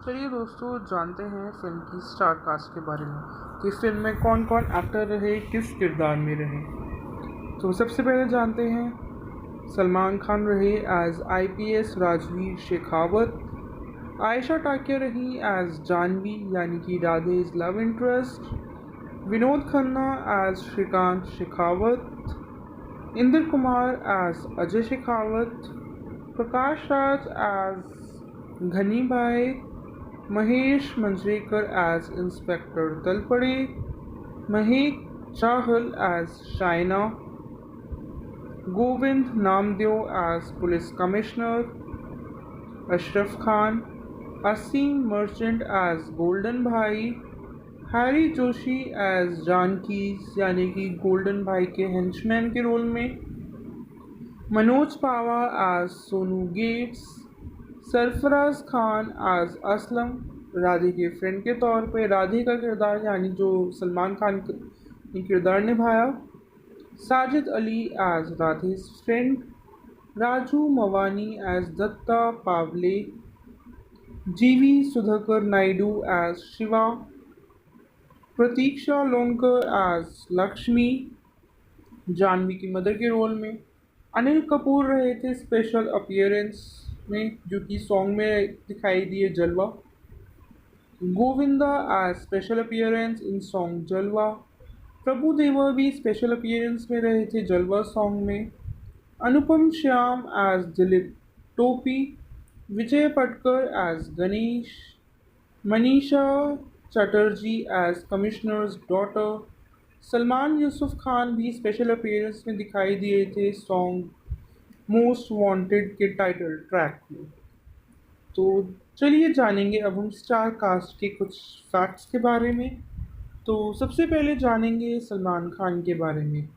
चलिए दोस्तों जानते हैं फिल्म की स्टार कास्ट के बारे में कि फिल्म में कौन कौन एक्टर रहे, किस किरदार में रहे। तो सबसे पहले जानते हैं सलमान खान रहे एज आईपीएस राजवीर शेखावत। आयशा टाकिया रही एज जानवी यानी कि Radhe's love interest. Vinod Khanna as Shrikant Shekhawat. Inder Kumar as Ajay Shekhawat. Prakash Raj as Ghani Bhai. Mahesh Manjrekar as inspector Talpade. Mahek Chahal as Shaina. Govind Namdev as police commissioner. Ashraf Khan. असीम Merchant as golden Bhai. Harry Joshi as Janki's यानी कि गोल्डन भाई के हेंचमैन के रोल में। Manoj Pahwa as Sonu gets. Sarfaraz Khan as Aslam, Radhe के फ्रेंड के तौर पे राधे का किरदार यानी जो सलमान खान ने किरदार निभाया। Sajid Ali as Radhe's friend. Raju Mavani as Datta Pawle. जीवी सुधाकर नायडू एज शिवा। प्रतीक्षा लोनकर एज लक्ष्मी, जानवी की मदर के रोल में। अनिल कपूर रहे थे स्पेशल अपीयरेंस में, जो कि सॉन्ग में दिखाई दिए Jalwa. Govinda as special appearance in song Jalwa. Prabhu देवा भी स्पेशल अपीयरेंस में रहे थे जलवा सॉन्ग में। अनुपम Shyam as Dilip Topi. Vijay Patkar as Ganesh. Manisha Chatterjee as commissioner's daughter. Salman Yusuf Khan भी स्पेशल अपीयरेंस में दिखाई दिए थे सॉन्ग मोस्ट वांटेड के टाइटल ट्रैक में। तो चलिए जानेंगे अब हम स्टार कास्ट के कुछ फैक्ट्स के बारे में। तो सबसे पहले जानेंगे सलमान खान के बारे में,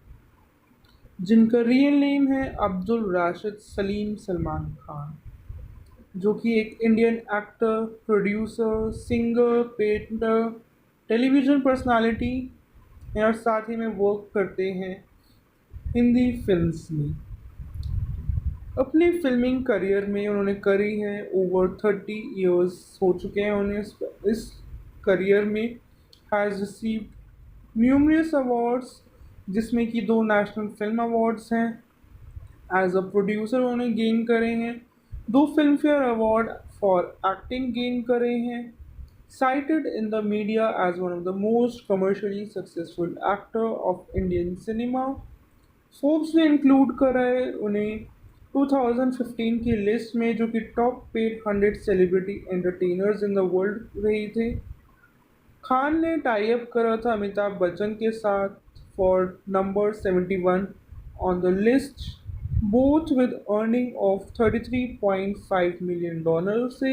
जिनका रियल नेम है अब्दुल राशिद सलीम सलमान खान, जो कि एक Indian actor, producer, singer, painter, television personality हैं और साथ ही में वर्क करते हैं हिंदी फिल्म्स में। अपने फिल्मिंग करियर में उन्होंने करी है ओवर 30 इयर्स हो चुके हैं उन्हें इस करियर में। हैज़ रिसीव्ड न्यूमरस अवार्ड्स, जिसमें कि 2 नेशनल फिल्म अवार्ड्स हैं। एज अ प्रोड्यूसर उन्होंने गेन करे हैं 2 film fair award for acting gain करे हैं। cited in the media as one of the most commercially successful actor of Indian cinema। Forbes ने include करा है उन्हें 2015 की लिस्ट में, जो कि top paid 100 celebrity entertainers in the world रही थे। खान ने टाई अप करा था अमिताभ बच्चन के साथ for number 71 on the list, both with earning of $33.5 million से।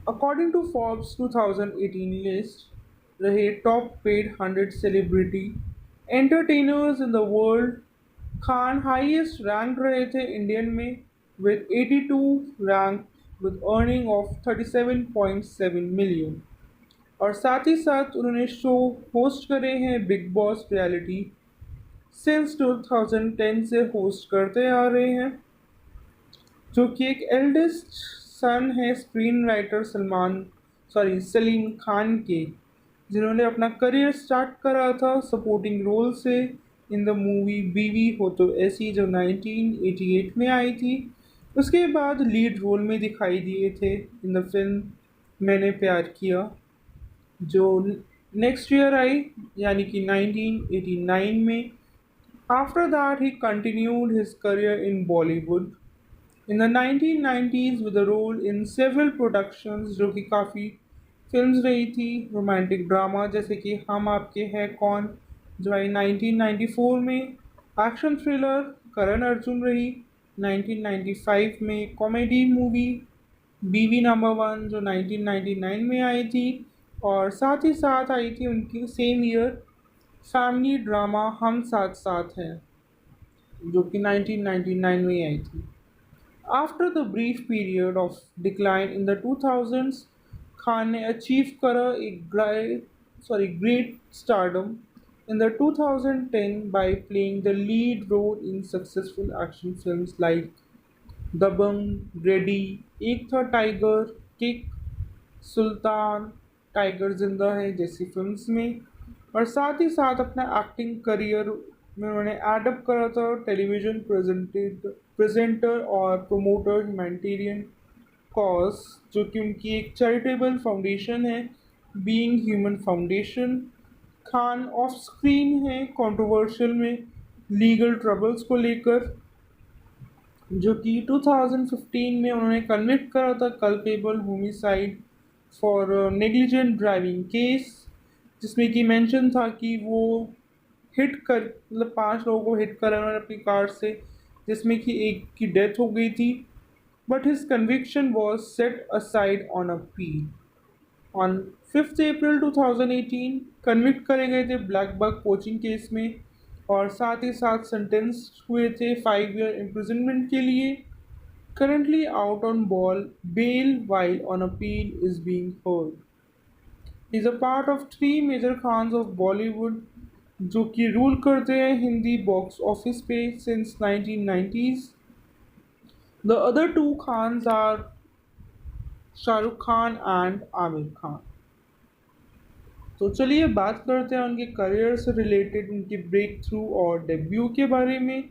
अकॉर्डिंग टू फोर्ब्स 2018 लिस्ट रहे top paid 100 celebrity entertainers in the world, Khan highest rank रहे थे इंडियन में with 82 rank with earning of 37.7 million. और साथ ही साथ उन्होंने शो होस्ट करे हैं बिग बॉस रियलिटी सिंस 2010 से होस्ट करते आ रहे हैं, जो कि एक एल्डेस्ट सन है स्क्रीन राइटर सलीम खान के, जिन्होंने अपना करियर स्टार्ट करा था सपोर्टिंग रोल से इन द मूवी बीवी हो तो ऐसी, जो 1988 में आई थी। उसके बाद लीड रोल में दिखाई दिए थे इन द फिल्म मैंने प्यार किया, जो नेक्स्ट ईयर आई यानी कि 1989 में। After that he continued his career in Bollywood in the 1990s with a role in several productions, जो कि काफ़ी फिल्म्स रही थी रोमांटिक ड्रामा, जैसे कि हम आपके हैं कौन जो आई 1994 में। एक्शन थ्रिलर करण अर्जुन रही 1995 में। कॉमेडी मूवी बीवी नंबर 1 जो 1999 में आई थी, और साथ ही साथ आई थी उनकी सेम ईयर फैमिली ड्रामा हम साथ साथ हैं, जो कि 1999 में आई थी। After the brief period of decline in the 2000s, Khan ने achieve करा एक great stardom in the 2010 by playing the lead role in successful action films like Dabangg, Ready, Ek Tha Tiger, kick, Sultan, tiger Zinda Hai जैसी films में। और साथ ही साथ अपना एक्टिंग करियर में उन्होंने एडअप करा था टेलीविज़न प्रेजेंटर और प्रोमोटर ह्यूमैनिटेरियन कॉज, जो कि उनकी एक चैरिटेबल फाउंडेशन है, being human foundation. Khan of screen है कंट्रोवर्शियल में लीगल ट्रबल्स को लेकर, जो कि 2015 में उन्होंने कन्विक्ट करा था culpable homicide for negligent driving case, जिसमें कि मेंशन था कि वो हिट कर मतलब 5 लोगों को हिट करा उन्होंने अपनी कार से, जिसमें कि एक की डेथ हो गई थी। But his conviction was set aside on appeal on 5 April 2018। Convict करे गए थे ब्लैक बक कोचिंग केस में, और साथ ही साथ सेंटेंस हुए थे 5 ईयर इम्प्रिजनमेंट के लिए। Currently out on bail while on appeal is being heard. He is a part of three major khans of Bollywood जो कि रूल करते हैं हिंदी बॉक्स ऑफिस पे since 1990s. The other two khans are Shahrukh Khan and Aamir Khan. तो चलिए बात करते हैं उनके करियर से रिलेटेड उनके ब्रेक थ्रू और डेब्यू के बारे में।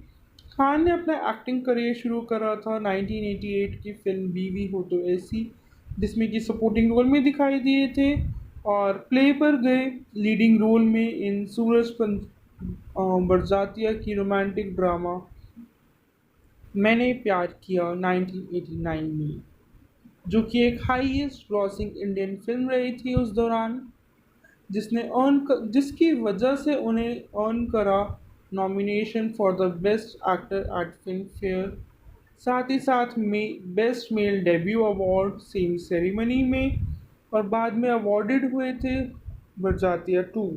खान ने अपना एक्टिंग करियर शुरू करा था 1988 की फिल्म बीवी हो तो ऐसी, जिसमें कि सपोर्टिंग रोल में दिखाई दिए थे, और प्ले पर गए लीडिंग रोल में इन बरजातिया की रोमांटिक ड्रामा मैंने प्यार किया 1989 में, जो कि एक हाईएस्ट ग्रॉसिंग इंडियन फिल्म रही थी उस दौरान, जिसकी वजह से उन्हें अर्न करा nomination for the best actor eight film fair, साथ ही साथ में best male debut award same ceremony में, और बाद में अवॉर्डेड हुए थे बरजातिया 2।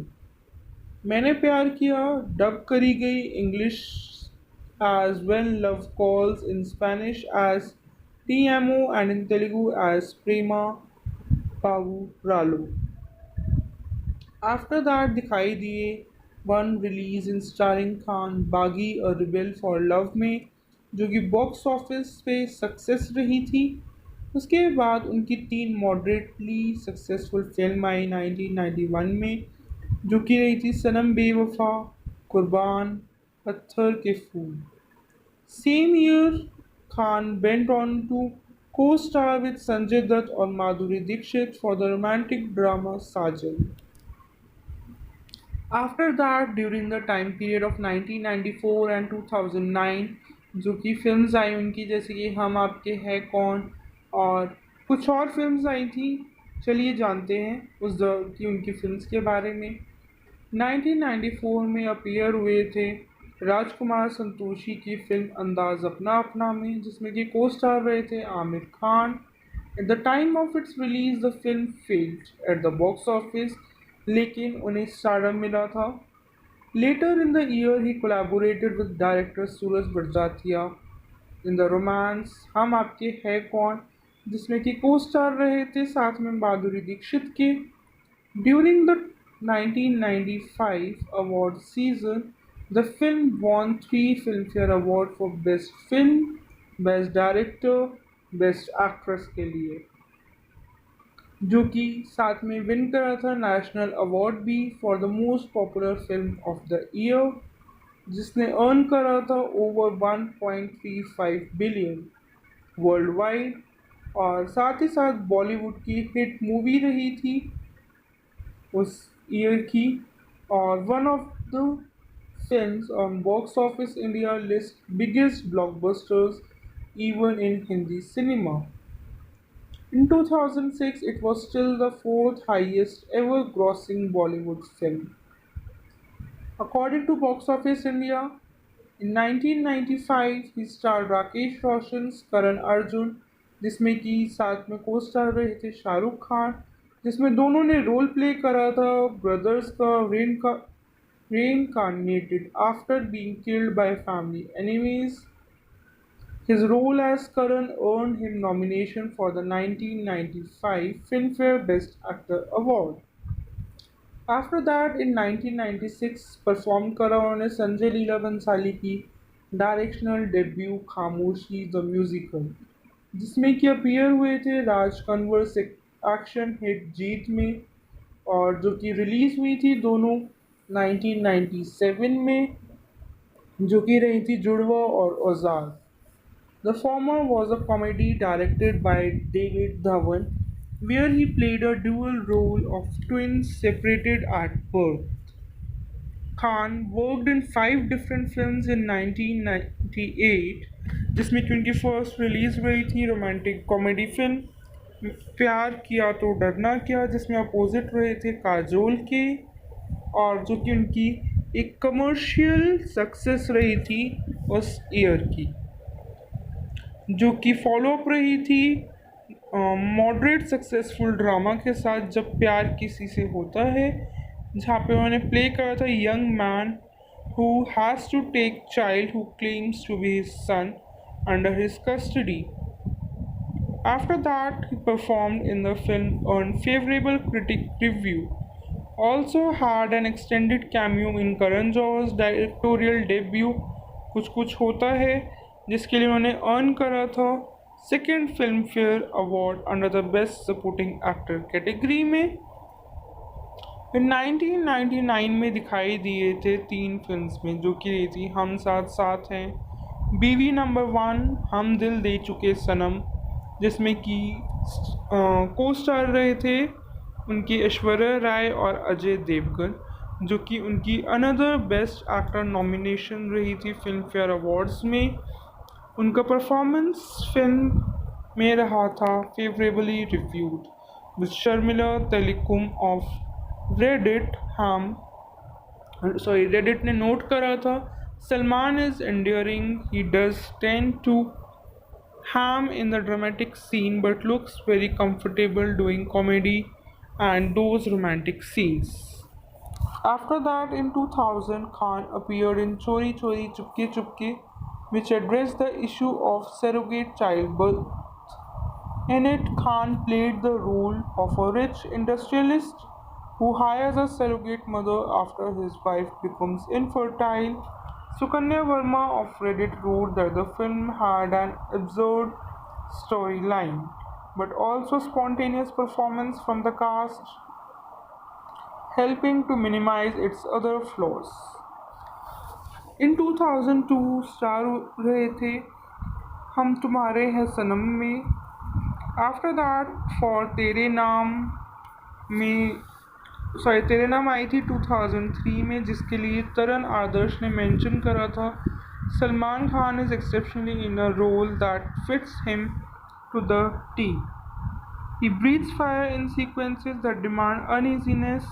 मैंने प्यार किया डब करी गई English as when love calls, in Spanish as TMO and in Telugu as Prema पावू रालो। आफ्टर दैट दिखाई दिए one release in starring Khan Baaghi a rebel for love में, जो कि बॉक्स ऑफिस पे सक्सेस रही थी। उसके बाद उनकी तीन मॉडरेटली सक्सेसफुल फिल्म आई 1991 में, जो कि रही थी सनम बेवफा, कुर्बान, Patthar Ke Phool. Same year Khan went on to co-star with Sanjay Dutt और Madhuri Dixit for the romantic drama Sajan. After that, during the time period of 1994 and 2009, जो कि फिल्म्स आई उनकी जैसे कि हम आपके हैं कौन और कुछ और फिल्म्स आई थी। चलिए जानते हैं उस दौर की उनकी फिल्म्स के बारे में। 1994 में अपीयर हुए थे राजकुमार संतोषी की फिल्म अंदाज अपना अपना में, जिसमें कि को स्टार रहे थे Aamir Khan. At the time of its release the film failed at the box office, लेकिन उन्हें स्टारडम मिला था। Later in the year he collaborated with director Sooraj Barjatya in the romance Hum Aapke है कौन, जिसमें कि को स्टार रहे थे साथ में माधुरी दीक्षित के। During the 1995 award season, the film won 3 Filmfare Award for Best Film, Best Director, Best Actress के लिए, जो कि साथ में विन करा था नेशनल अवार्ड भी for the most popular film of the year, जिसने अर्न करा था ओवर 1.35 बिलियन वर्ल्ड वाइड, और साथ ही साथ बॉलीवुड की हिट मूवी रही थी उस ईयर की, और one of the films on box office India list biggest blockbusters even in Hindi cinema. In 2006, it was still the fourth highest ever grossing Bollywood film. According to Box Office India, in 1995, he starred Rakesh Roshan's Karan Arjun, जिसमें कि साथ में को star रहे थे शाहरुख खान, जिसमें दोनों ने रोल प्ले करा था ब्रदर्स का reincarnated after being killed by family enemies. His role as Karan earned him nomination for the 1995 Filmfare Best Actor Award. After that, in 1996, performed करा उन्होंने संजय लीला बंसाली की डायरेक्शनल डेब्यू खामोशी द म्यूजिकल, जिसमें कि appear हुए थे राज कंवर एक्शन हिट जीत में, और जो कि रिलीज हुई थी दोनों 1997 में, जो कि रही थी जुड़वा और औजार। The former was a comedy directed by David Dhawan, where he played a dual role of twins separated at birth. Khan worked in 5 different films in 1998, जिसमें कि उनकी फर्स्ट रिलीज हुई थी रोमांटिक कॉमेडी फिल्म प्यार किया तो डरना क्या, जिसमें अपोजिट रहे थे काजोल के, और जो कि उनकी एक कमर्शियल सक्सेस रही थी उस ईयर की, जो कि फॉलोअप रही थी मॉडरेट सक्सेसफुल ड्रामा के साथ जब प्यार किसी से होता है, जहाँ पे उन्होंने प्ले करा था young man who has to take child who claims to be his son under his custody. After that, he performed in the film, earned favorable critic review. Also had an extended cameo in Karan Johar's directorial debut कुछ कुछ होता है, जिसके लिए उन्होंने earn करा था second film fair award under the best supporting actor category में। फिर 1999 में दिखाई दिए थे 3 फिल्म्स में, जो कि रही थी हम साथ साथ हैं, बीवी नंबर 1, हम दिल दे चुके सनम, जिसमें कि को स्टार रहे थे उनकी ऐश्वर्या राय और अजय देवगन, जो कि उनकी अनदर बेस्ट एक्टर नॉमिनेशन रही थी फिल्म फेयर अवार्ड्स में। उनका परफॉर्मेंस फिल्म में रहा था favourably reviewed, with Sharmila Taliculam of Rediff ने नोट करा था, Salman is endearing, he does tend to ham in the dramatic scene but looks very comfortable doing comedy and those romantic scenes. After that, in 2000, Khan appeared in Chori Chori Chupke Chupke, which addressed the issue of surrogate childbirth. In it, Khan played the role of a rich industrialist who hires a surrogate mother after his wife becomes infertile. Sukanya Verma of Reddit wrote that the film had an absurd storyline, but also spontaneous performance from the cast, helping to minimize its other flaws. In 2002, star रहे थे हम तुम्हारे हैं सनम में। After that for तेरे नाम आई थी 2003 में, जिसके लिए तरन आदर्श ने मेंशन करा था, Salman Khan is exceptionally in a role that fits him to the T. He breathes fire in sequences that demand uneasiness,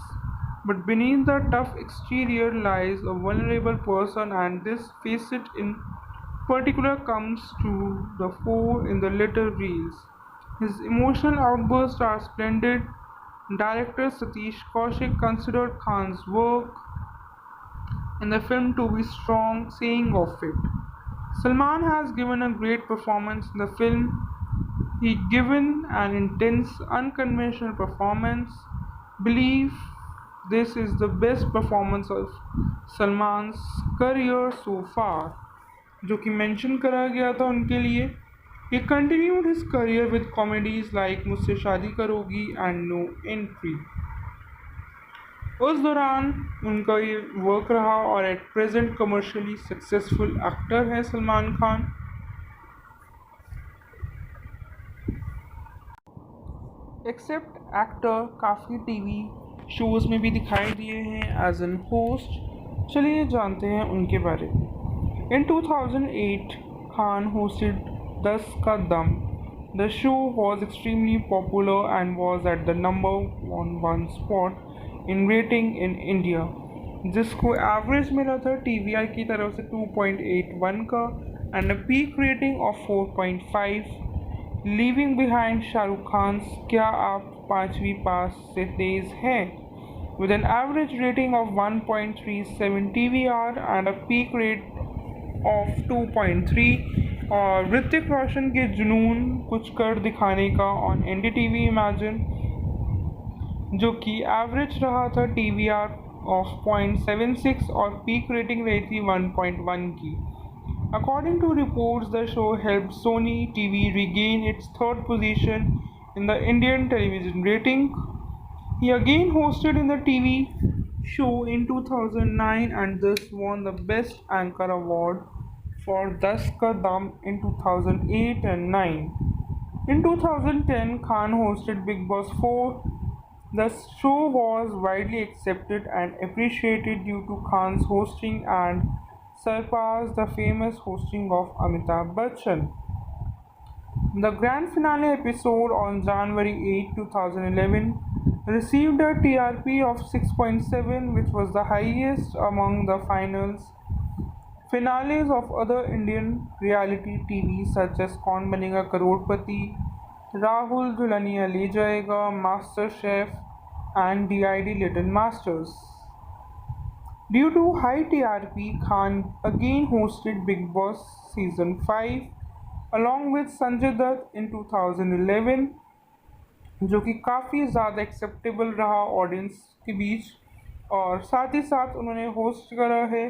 but beneath the tough exterior lies a vulnerable person, and this facet in particular comes to the fore in the later reels. His emotional outbursts are splendid. Director Satish Kaushik considered Khan's work in the film to be strong, saying of it, Salman has given a great performance in the film. He given an intense, unconventional performance. Believe this is the best performance of Salman's career so far, जो कि mention करा गया था उनके लिए। He continued his career with comedies like मुझसे शादी करोगी and No Entry. उस दौरान उनका ये वर्क रहा, और at present commercially successful actor है सलमान खान। एक्सेप्ट एक्टर काफ़ी टीवी शोज़ में भी दिखाई दिए हैं एज एन होस्ट। चलिए जानते हैं उनके बारे में। इन 2008 खान होस्टेड 10 का दम। The show was extremely popular and was at the number 1 spot in rating in India, जिसको एवरेज मिला था TVI की तरफ से 2.81 का and a peak rating of 4.5, leaving behind Shahrukh Khan क्या आप 5वीं पास से तेज़ हैं, with an average rating of 1.37 TVR and a peak rate of 2.3, और ऋतिक रोशन के जुनून कुछ कर दिखाने का ऑन NDTV इमेजिन, जो कि एवरेज रहा था TVR ऑफ 0.76 और पीक रेटिंग रही थी 1.1 की। According to reports, the show helped Sony TV regain its third position in the Indian television rating. He again hosted in the TV show in 2009 and thus won the Best Anchor Award for Das Ka Dam in 2008 and 9. In 2010, Khan hosted Big Boss 4. The show was widely accepted and appreciated due to Khan's hosting and surpassed the famous hosting of Amitabh Bachchan. The grand finale episode on January 8, 2011 received a TRP of 6.7, which was the highest among the finales of other Indian reality TV such as Kaun Banega Crorepati, Rahul Dhulania Le Jayega, Master Chef, and DID Little Masters. Due to high TRP, Khan again hosted Big Boss Season 5 along with Sanjay Dutt in 2011, जो कि काफ़ी ज़्यादा acceptable रहा audience के बीच, और साथ ही साथ उन्होंने होस्ट करा है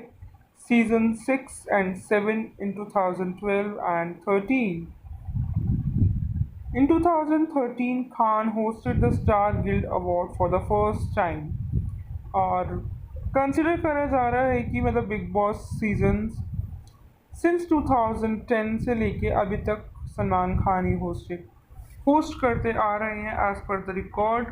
season 6 and 7 in 2012 and 13. In 2013, Khan hosted the Star Guild Award for the first time. और कंसिडर करा जा रहा है कि मतलब बिग बॉस सीजन्स सिंस 2010 से लेके अभी तक सलमान खान ही होस्ट करते आ रहे हैं एज पर द रिकॉर्ड।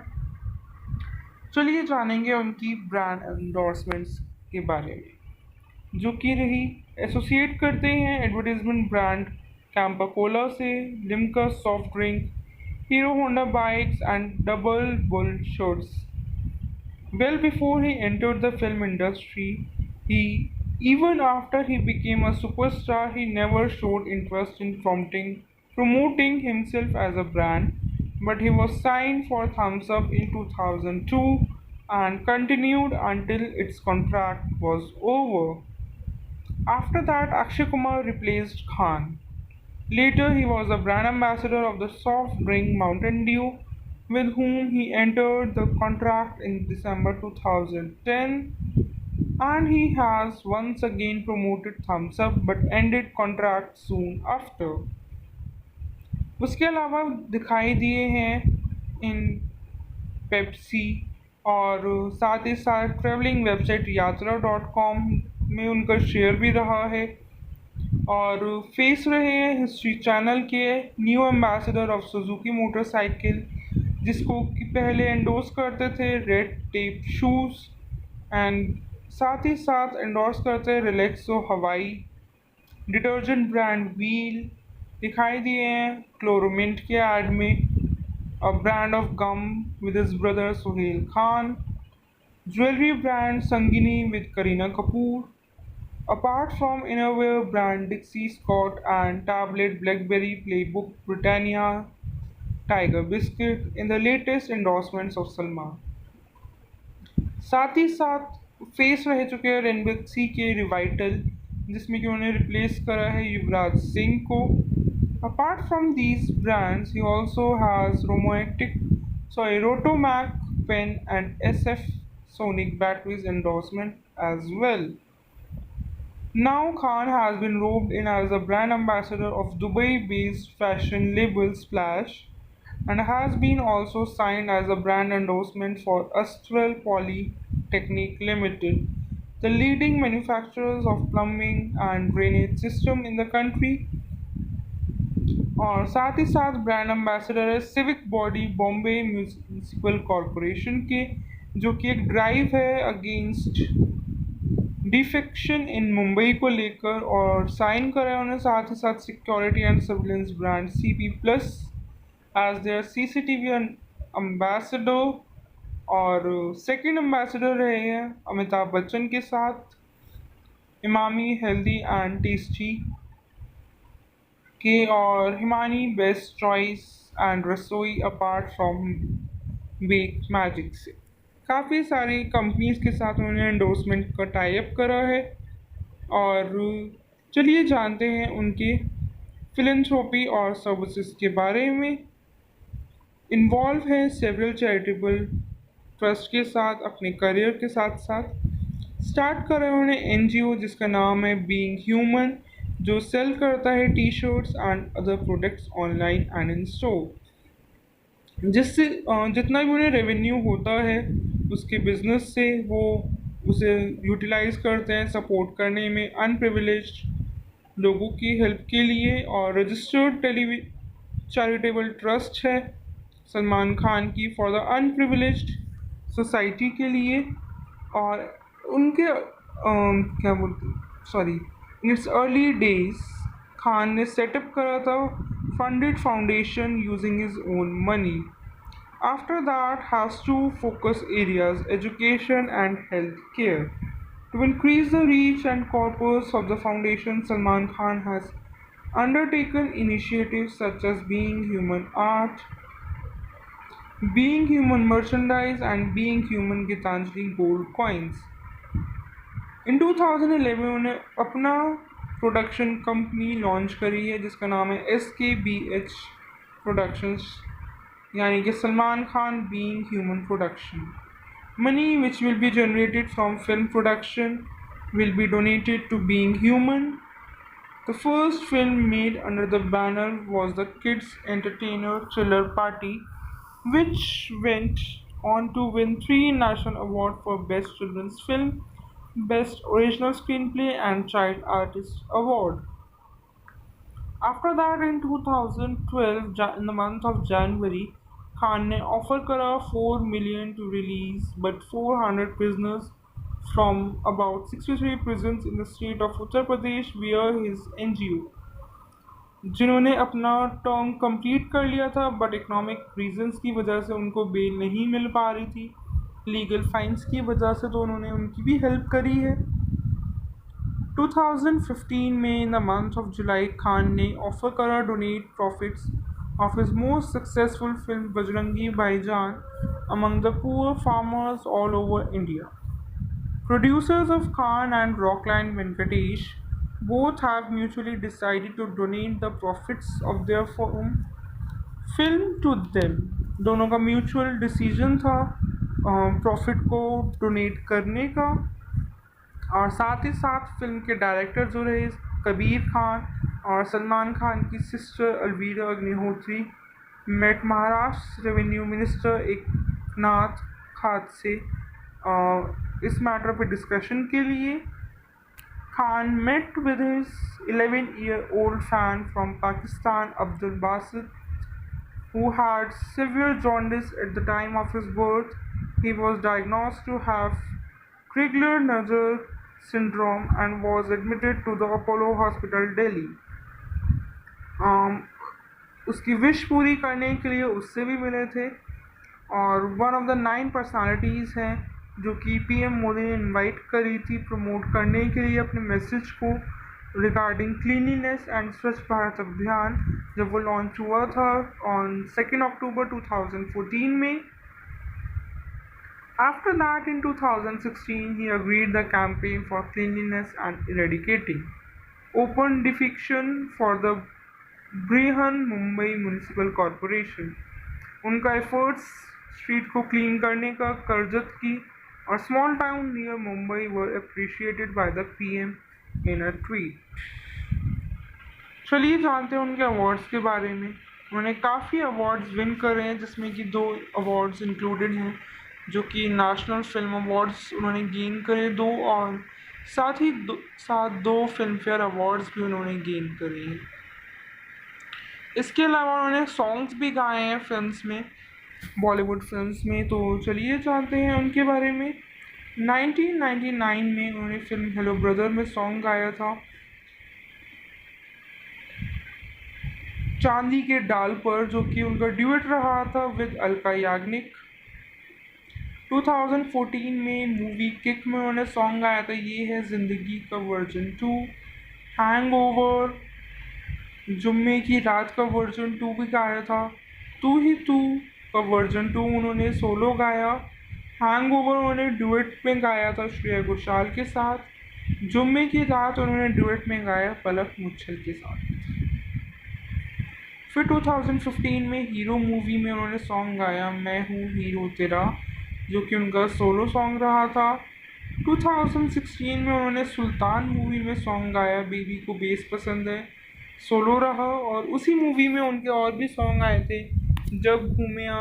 चलिए जानेंगे उनकी ब्रांड एंडोर्समेंट्स के बारे में, जो कि रही एसोसिएट करते हैं एडवर्टीजमेंट ब्रांड कैंपा कोला से, Limca soft drink, hero Honda bikes and double bull shirts. Well before he entered the film industry, even after he became a superstar, he never showed interest in promoting himself as a brand. But he was signed for Thumbs Up in 2002 and continued until its contract was over. After that, Akshay Kumar replaced Khan. Later, he was the brand ambassador of the soft drink Mountain Dew, with whom he entered the contract in December 2010, and he has once again promoted Thumbs Up but ended contract soon after. उसके अलावा दिखाई दिए हैं इन Pepsi और साथ ही साथ travelling website यात्रा.com में उनका शेयर भी रहा है, और फेस रहे हैं हिस्ट्री चैनल के new ambassador of Suzuki motorcycle, जिसको कि पहले एंडोर्स करते थे रेड टेप शूज़, एंड साथ ही साथ एंडोर्स करते हैं रिलैक्सो हवाई, डिटर्जेंट ब्रांड व्हील दिखाई दिए हैं क्लोरोमिंट के एड में, a brand of gum with his brother Sohail Khan, jewellery brand Sangini with Kareena Kapoor, apart from innerwear brand Dixie Scott and tablet BlackBerry Playbook Britannia Tiger Biscuit in the latest endorsements of Salman. साथ ही साथ face रह चुके हैं रणबीर सिंह के Revital, जिसमें कि उन्हें रिप्लेस करा है युवराज सिंह को। Apart from these brands, he also has Rotomac pen and SF Sonic batteries endorsement as well. Now Khan has been roped in as a brand ambassador of Dubai-based fashion label Splash, and has been also signed as a brand endorsement for Astral Polytechnic Limited, the leading manufacturers of plumbing and drainage system in the country। और साथ ही साथ brand ambassador है civic body Bombay municipal corporation के, जो कि एक drive है अगेंस्ट डिफेक्शन इन मुंबई को लेकर, और साइन करा है उन्हें साथ ही साथ security and surveillance brand CP plus as their CCTV ambassador. और सेकंड एम्बेसडर रहे हैं अमिताभ बच्चन के साथ इमामी हेल्दी एंड टेस्टी के, और हिमानी बेस्ट चॉइस एंड रसोई अपार्ट फ्रॉम बेक मैजिक से। काफ़ी सारी कंपनीज के साथ उन्होंने एंडोर्समेंट का टाई अप करा है। और चलिए जानते हैं उनके फिलैंथ्रोपी और सर्विसेज के बारे में। इन्वॉल्व है सेवरल चैरिटेबल ट्रस्ट के साथ अपने करियर के साथ साथ। स्टार्ट करा है उन्होंने NGO जिसका नाम है बीइंग ह्यूमन, जो सेल करता है T shirts and other products online and in store, जिससे जितना भी उन्हें रेवेन्यू होता है उसके बिजनेस से, वो उसे यूटिलाइज करते हैं सपोर्ट करने में अनप्रिविलेज्ड लोगों की हेल्प के लिए। और रजिस्टर्ड टेलीवि चैरिटेबल ट्रस्ट है सलमान खान की फॉर द अनप्रिविलेज्ड सोसाइटी के लिए। और उनके क्या बोलते, sorry, it's early days Khan ने सेटअप करा था funded foundation using his own money. After that has two focus areas, education and health care. To increase the reach and corpus of the foundation, Salman Khan has undertaken initiatives such as Being Human Art, Being Human Merchandise and Being Human Gitanjali Gold Coins। इन 2011 उन्होंने अपना production company launch करी है जिसका नाम है SKBH productions, यानी कि Salman Khan being human production. Money which will be generated from film production will be donated to Being Human. The first film made under the banner was the kids entertainer Thriller Party, which went on to win three national awards for Best Children's Film, Best Original Screenplay and Child Artist Award. After that, in 2012, in the month of January, Khan ने offer करा 4 million to release but 400 prisoners from about 63 prisons in the state of Uttar Pradesh via his NGO, जिन्होंने अपना term complete कर लिया था but economic reasons की वजह से उनको बेल नहीं मिल पा रही थी लीगल फाइन्स की वजह से, तो उन्होंने उनकी भी हेल्प करी है। 2015 में in the month of July Khan ने ऑफर करा donate profits of his most successful film Bajrangi Bhaijaan among the poor farmers all over India. Producers of Khan and Rockline Venkatesh both have mutually decided to donate the profits of their film to them. दोनों का mutual decision था profit को donate करने का। और साथ ही साथ फिल्म के डायरेक्टर जो रहे कबीर खान और सलमान खान की sister Alvira Agnihotri met Maharashtra revenue minister Eknath Khadse इस मैटर पर डिस्कशन के लिए। Khan met with his 11-year-old fan from Pakistan Abdul Basit, who had severe jaundice at the time of his birth. He was diagnosed to have Crigler-Najjar syndrome and was admitted to the Apollo Hospital, Delhi. उसकी wish पूरी करने के लिए उससे भी मिले थे और वन ऑफ द 9 पर्सनालिटीज़ हैं जो कि पीएम मोदी ने इनवाइट करी थी प्रमोट करने के लिए अपने मैसेज को रिगार्डिंग क्लीनिनेस एंड स्वच्छ भारत अभियान, जब वो लॉन्च हुआ था ऑन 2 अक्टूबर 2014 में। After that, in 2016, he agreed the campaign for cleanliness and eradicating open defecation for the Brihan Mumbai Municipal Corporation. उनका एफर्ट्स स्ट्रीट को क्लीन करने का करजत की और small town near Mumbai were appreciated by the PM in a tweet. चलिए जानते हैं उनके अवार्ड्स के बारे में। उन्होंने काफ़ी अवार्ड्स विन करे हैं जिसमें कि 2 अवार्ड्स इंक्लूडेड हैं जो कि नेशनल फिल्म अवार्ड्स उन्होंने गेन करे 2 और साथ ही साथ 2 फिल्म फेयर अवार्ड्स भी उन्होंने गेन करे हैं। इसके अलावा उन्होंने सॉन्ग्स भी गाए हैं फिल्म्स में, बॉलीवुड फिल्म्स में। तो चलिए जानते हैं उनके बारे में। 1999 में उन्होंने फिल्म हेलो ब्रदर में सॉन्ग गाया था चांदी के डाल पर, जो कि उनका ड्यूएट रहा था विद अलका याग्निक। 2014 में मूवी किक में उन्होंने सॉन्ग गाया था ये है ज़िंदगी का वर्जन 2। हैंगओवर जुम्मे की रात का वर्जन 2 भी गाया था। तू ही तू का वर्जन 2 उन्होंने सोलो गाया। हैंगओवर उन्होंने ड्यूएट में गाया था श्रेया घोषाल के साथ। जुम्मे की रात उन्होंने ड्यूएट में गाया पलक मुच्छल के साथ। फिर 2015 में हीरो मूवी में उन्होंने सॉन्ग गाया मैं हूँ हीरो तेरा, जो कि उनका सोलो सॉन्ग रहा था। 2016 में उन्होंने सुल्तान मूवी में सॉन्ग गाया, बेबी को बेस पसंद है, सोलो रहा। और उसी मूवी में उनके और भी सॉन्ग आए थे, जब घूमिया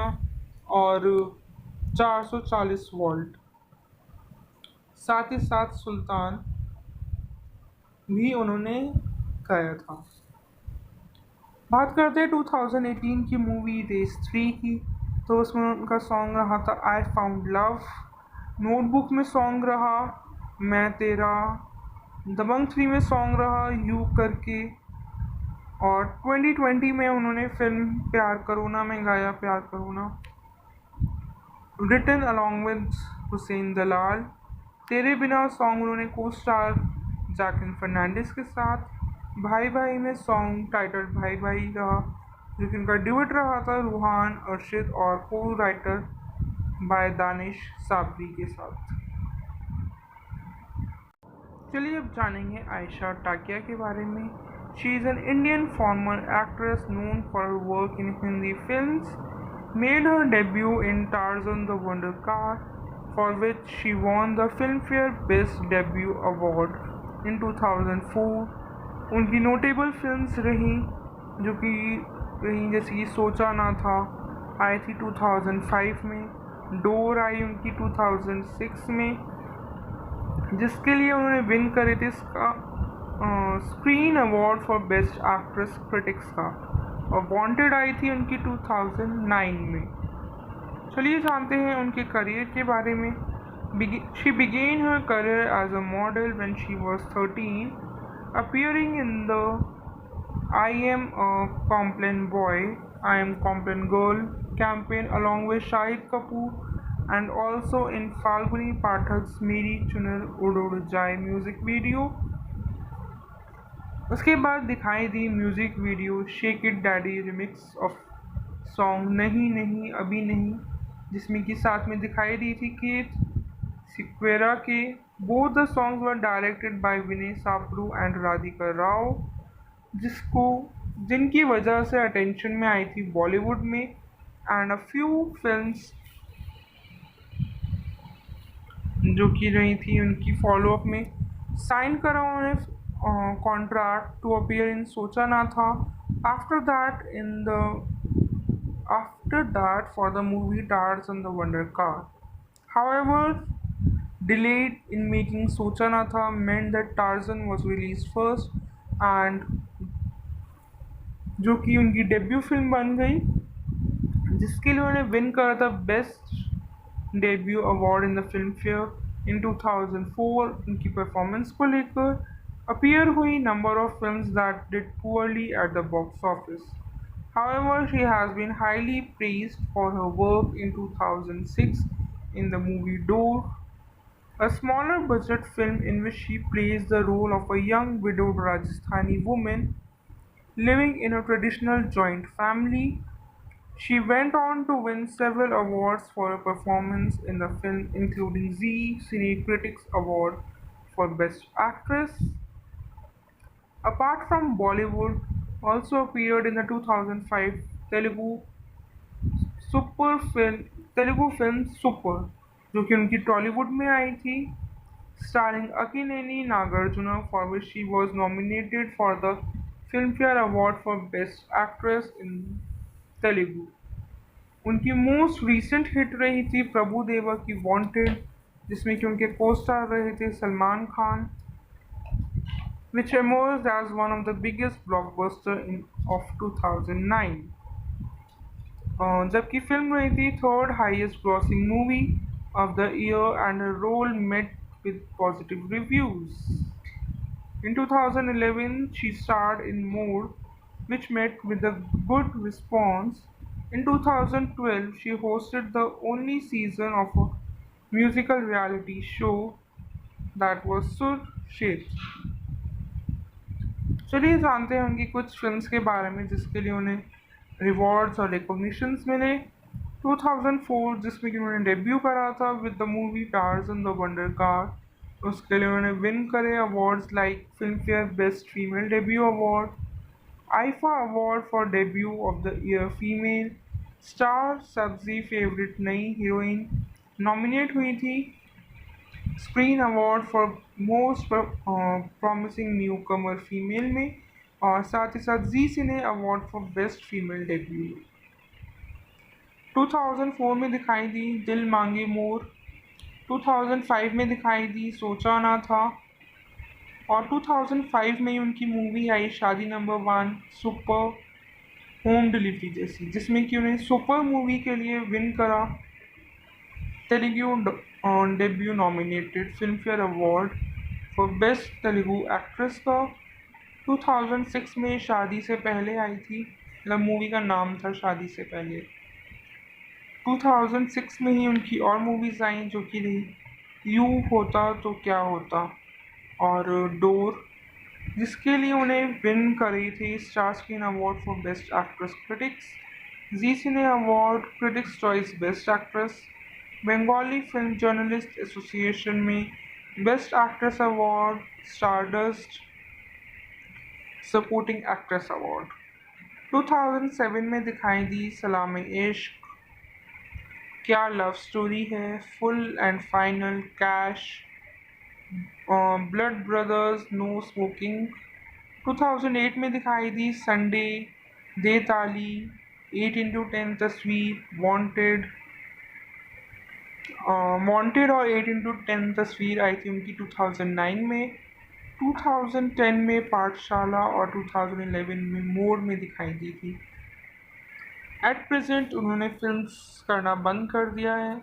और 440 वोल्ट। साथ ही साथ सुल्तान भी उन्होंने गाया था। बात करते हैं 2018 की मूवी रेस 3 की, तो उसमें उनका सॉन्ग रहा था आई फाउंड लव। नोटबुक में सॉन्ग रहा मैं तेरा। दबंग 3 में सॉन्ग रहा यू करके। और 2020 में उन्होंने फिल्म प्यार करूना में गाया प्यार करूना, रिटन अलॉन्ग विद हुसैन दलाल। तेरे बिना सॉन्ग उन्होंने को स्टार जैकलिन फर्नांडिस के साथ। भाई भाई में सॉन्ग टाइटल भाई भाई रहा, जो कि उनका ड्यूट रहा था रूहान अरशद और को राइटर बाय दानिश साबरी के साथ। चलिए अब जानेंगे आयशा टाकिया के बारे में। She is an Indian farmer actress known for her work in Hindi films, made her debut in Tarzan the Wonder Car, for which she won the Filmfare Best Debut Award in 2004. उनकी notable films रही जो कि जैसे कि सोचा ना था आई थी 2005 में, डोर आई उनकी 2006 में, जिसके लिए उन्होंने विन करे थे इसका screen award for best actress critics का। और वांटेड आई थी उनकी 2009 में। चलिए जानते हैं उनके करियर के बारे में। She began her career as a model when she was 13, appearing in the I Am a Complain Boy, I Am Complain Girl campaign along with Shahid Kapoor, and also in Falguni Pathak's Meri Chunar Ud Ud Jaye music video। उसके बाद दिखाई दी music video shake it daddy remix of song Nahin Nahin अभी नहीं, जिसमें कि साथ में दिखाई दी थी केट सिक्वेरा के। Both the songs were directed by Vinay Sapru and Radhika Rao, जिनकी वजह से अटेंशन में आई थी बॉलीवुड में। एंड अ फ्यू फिल्म्स जो कि रही थी उनकी फॉलोअप में। साइन करा उन्होंने कॉन्ट्रैक्ट टू अपीयर इन सोचा ना था। After that for the movie Tarzan the wonder car, however delayed in making सोचा ना था meant that Tarzan was released first, and जो कि उनकी डेब्यू फिल्म बन गई, जिसके लिए उन्होंने विन करा था best debut award in the film fair in 2004। उनकी परफॉर्मेंस को लेकर अपीयर हुई number of films that did poorly eight the box office. However, she has been highly praised for her work in 2006 in the movie Door, a smaller budget film in which she plays the role of a young widowed Rajasthani woman living in a traditional joint family. She went on to win several awards for her performance in the film, including Zee Cine Critics Award for Best Actress. Apart from Bollywood, also appeared in the 2005 super film Telugu film super, जो कि उनकी टॉलीवुड में आई थी, starring Akkineni Nagarjuna, for which she was nominated for the film fair award for best actress in Telugu. उनकी most recent hit रही थी प्रभु देवा की वांटेड, जिसमें कि उनके को स्टार रहे थे Salman Khan, which emerged as one of the biggest blockbuster of 2009। जबकि फिल्म रही थी third highest grossing movie of the year and her role met with positive reviews। In 2011, she starred in More, which met with a good response। In 2012, she hosted the only season of a musical reality show that was Sur Shet। चलिए जानते हैं उनकी कुछ films के बारे में जिसके लिए उन्हें रिवॉर्ड्स और रिकॉग्निशंस मिले। 2004, जिसमें कि उन्होंने डेब्यू करा था with the movie Tarzan the wonder car, उसके लिए उन्होंने विन करे awards like film fair best female debut award, IIFA award for debut of the year female, star Sabse favourite नई हीरोइन नॉमिनेट हुई थी screen award for most promising newcomer female में, और साथ ही साथ जी cine award for best female debut. 2004 में दिखाई दी दिल मांगे मोर, 2005 में दिखाई दी सोचा ना था, और 2005 में ही उनकी मूवी आई शादी number one super home delivery जैसी, जिसमें कि उन्हें सुपर मूवी के लिए विन करा Telugu debut nominated film fair award for best Telugu actress का। 2006 में शादी से पहले आई थी, मतलब मूवी का नाम था शादी से पहले। 2006 में ही उनकी और मूवीज आई जो कि रही यू होता तो क्या होता और डोर, जिसके लिए उन्हें विन करी थी star screen award for best actress critics, ji cine award critics choice best actress, Bengali film journalist association में best actress award, stardust supporting actress award. 2007 में दिखाई दी Salaame Ishq, Kya love story Hai, full and final, cash, blood brothers, no smoking. 2008 में दिखाई दी Sunday, दे ताली, 8x10 तस्वीर, wanted. Wanted और 8x10 तस्वीर आई थी उनकी 2009 में। 2010 में पाठशाला और 2011 में मोर में दिखाई दी थी। एट प्रेजेंट उन्होंने फिल्म्स करना बंद कर दिया है।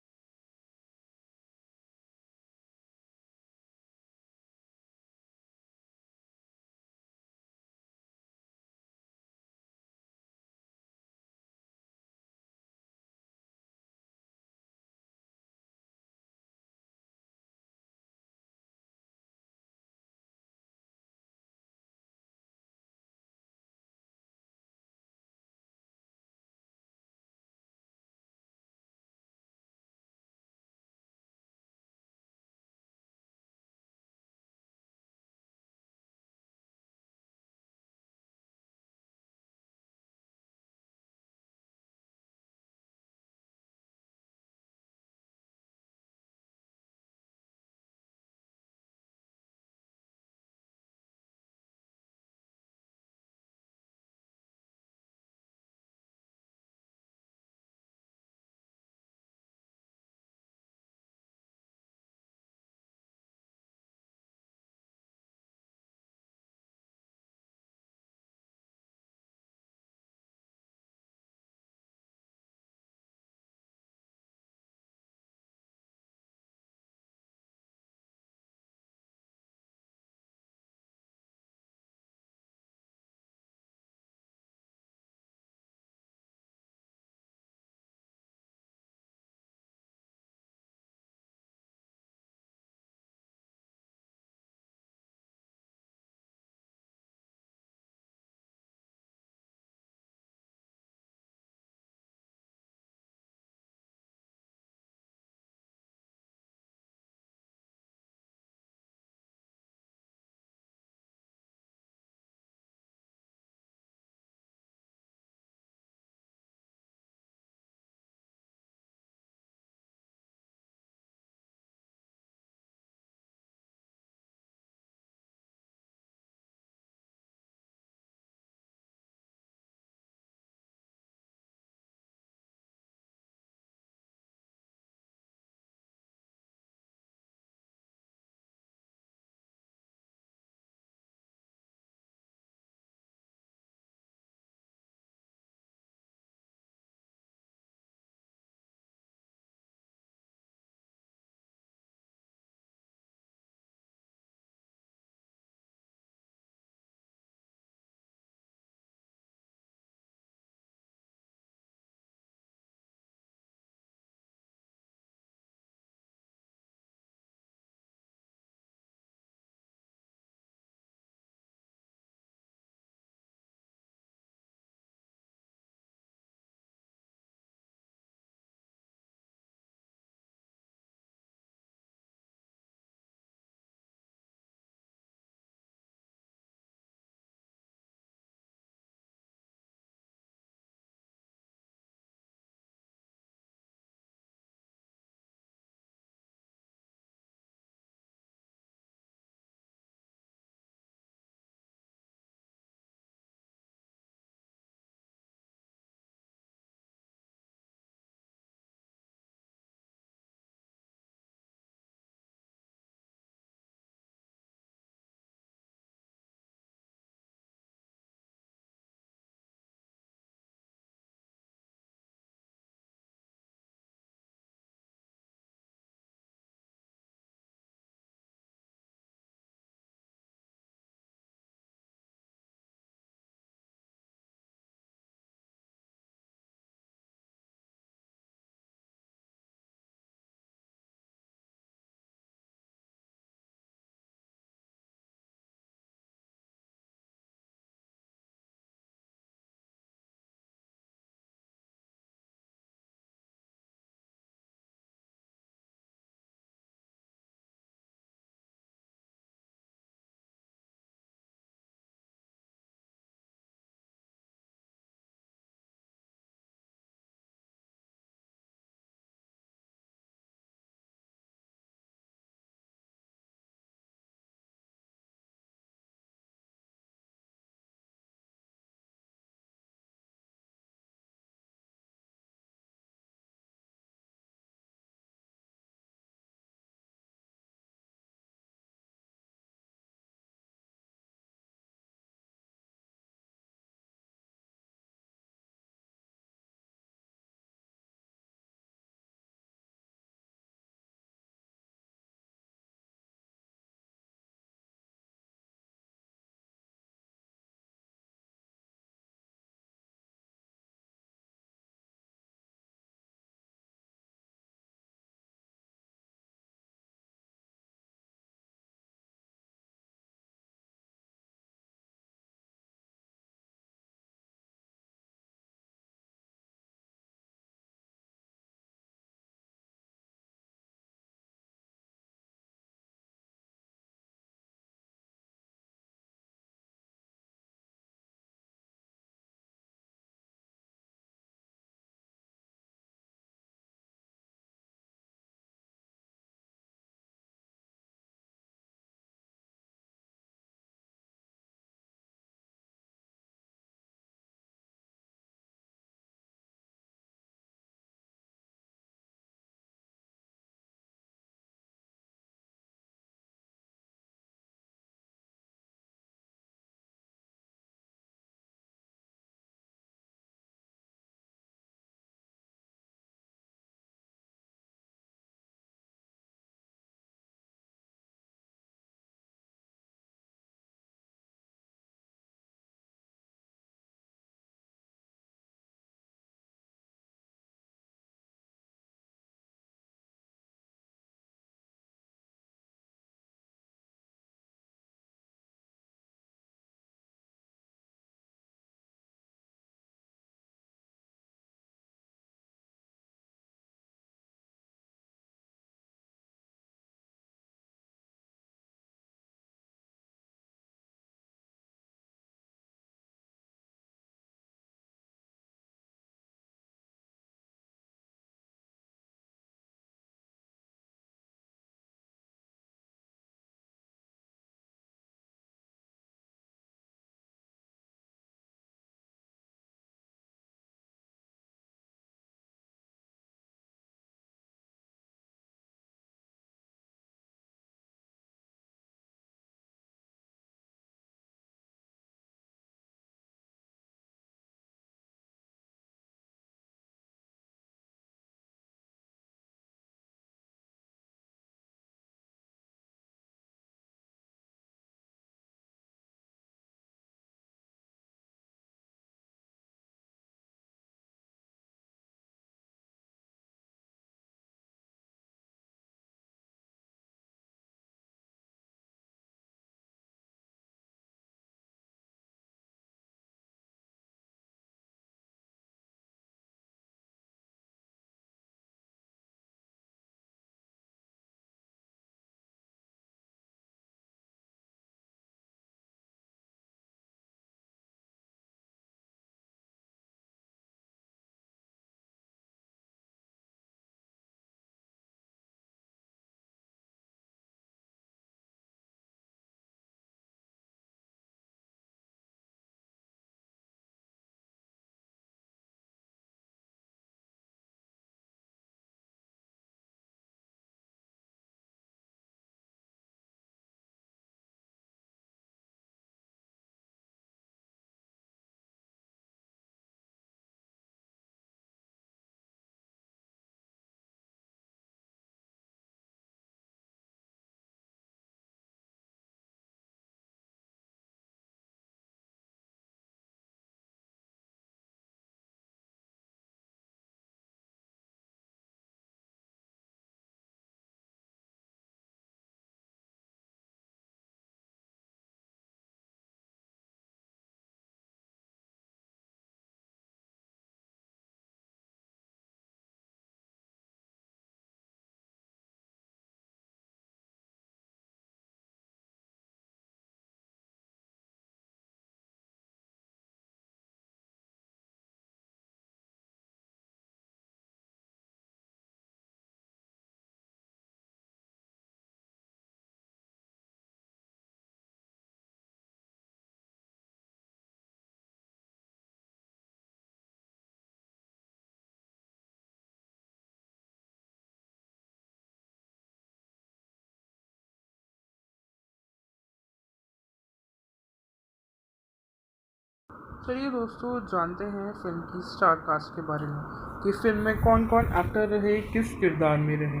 चलिए दोस्तों जानते हैं फिल्म की स्टार कास्ट के बारे में कि फिल्म में कौन कौन एक्टर रहे, किस किरदार में रहे।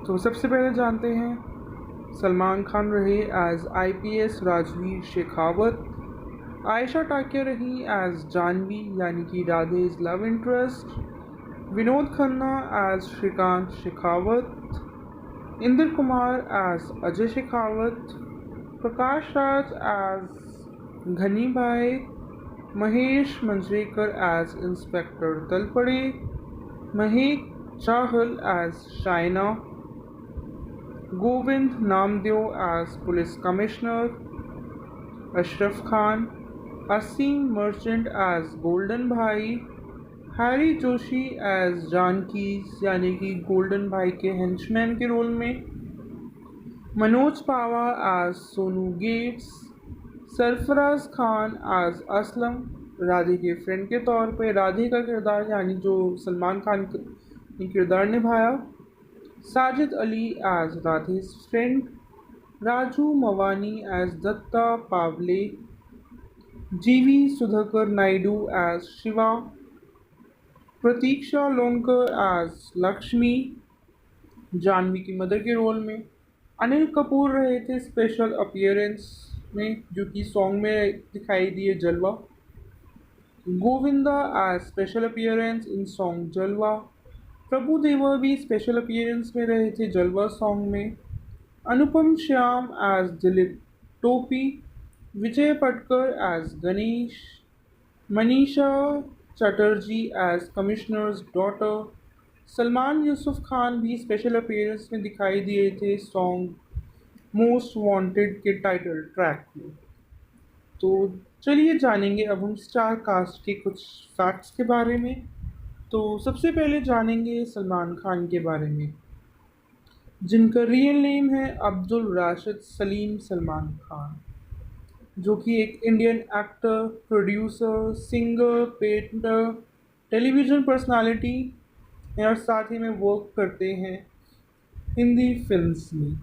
तो सबसे पहले जानते हैं सलमान खान रहे एज आईपीएस राजवीर शेखावत। आयशा टाकिया रही एज जानवी यानी कि Radhe's love interest. Vinod Khanna as Shrikant Shekhawat. Inder Kumar as Ajay Shekhawat. Prakash Raj as Ghani Bhai. Mahesh Manjrekar as inspector Talpade. Mahek Chahal as Shaina. Govind Namdev as police commissioner. Ashraf Khan. असीम Merchant as golden Bhai. Harry Joshi as Janki's यानी कि गोल्डन भाई के हेंचमैन के रोल में। Manoj Pahwa as Sonu gets. Sarfaraz Khan as Aslam Radhe के फ्रेंड के तौर पे राधे का किरदार यानी जो सलमान खान ने किरदार निभाया। Sajid Ali as Radhe friend. Raju Mavani as Datta Pawle. जीवी सुधाकर नायडू एज शिवा। प्रतीक्षा लोंकर एज लक्ष्मी जानवी की मदर के रोल में। अनिल कपूर रहे थे स्पेशल अपीयरेंस में जो कि सॉन्ग में दिखाई दिए Jalwa. Govinda as special appearance in song Jalwa. Prabhu देवा भी स्पेशल अपीयरेंस में रहे थे जलवा सॉन्ग में। अनुपम Shyam as Dilip Topi. Vijay Patkar as Ganesh. Manisha Chatterjee as commissioner's daughter. Salman Yusuf Khan भी स्पेशल अपीयरेंस में दिखाई दिए थे सॉन्ग मोस्ट वांटेड के टाइटल ट्रैक में। तो चलिए जानेंगे अब हम स्टार कास्ट के कुछ फैक्ट्स के बारे में। तो सबसे पहले जानेंगे सलमान खान के बारे में जिनका रियल नेम है अब्दुल राशिद सलीम सलमान खान, जो कि एक Indian actor, producer, singer, painter, television personality हैं और साथ ही में वर्क करते हैं हिंदी फिल्म्स में।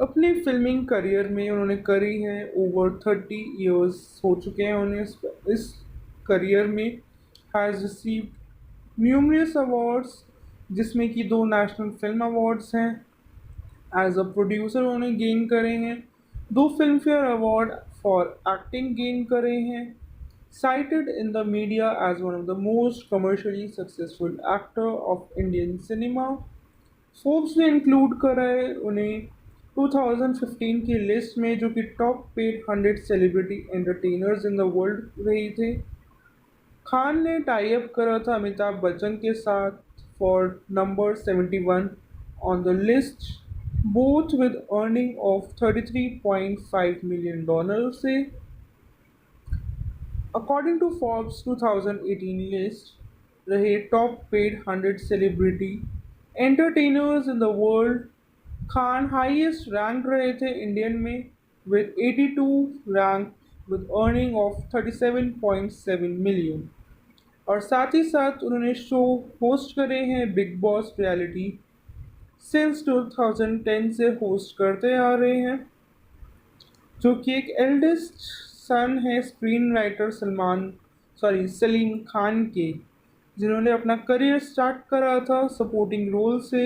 अपने फिल्मिंग करियर में उन्होंने करी है ओवर 30 इयर्स हो चुके हैं उन्हें इस करियर में। हैज़ रिसीव्ड न्यूमरस अवार्ड्स जिसमें कि 2 नेशनल फिल्म अवार्ड्स हैं। एज अ प्रोड्यूसर उन्होंने गेन करे हैं 2 film fair award for acting gain करे हैं। cited in the media as one of the most commercially successful actor of Indian cinema। Forbes ने include करा है उन्हें 2015 की लिस्ट में जो कि top paid 100 celebrity entertainers in the world रही थे। खान ने टाई अप करा था अमिताभ बच्चन के साथ for number 71 on the list, both with earning of $33.5 million से। अकॉर्डिंग टू फोर्ब्स 2018 लिस्ट रहे top paid 100 celebrity entertainers in the world, Khan highest rank रहे थे इंडियन में with 82 rank with earning of 37.7 million. और साथ ही साथ उन्होंने शो होस्ट करे हैं बिग बॉस रियलिटी सिंस 2010 से होस्ट करते आ रहे हैं, जो कि एक एल्डेस्ट सन है स्क्रीन राइटर सलीम खान के, जिन्होंने अपना करियर स्टार्ट करा था सपोर्टिंग रोल से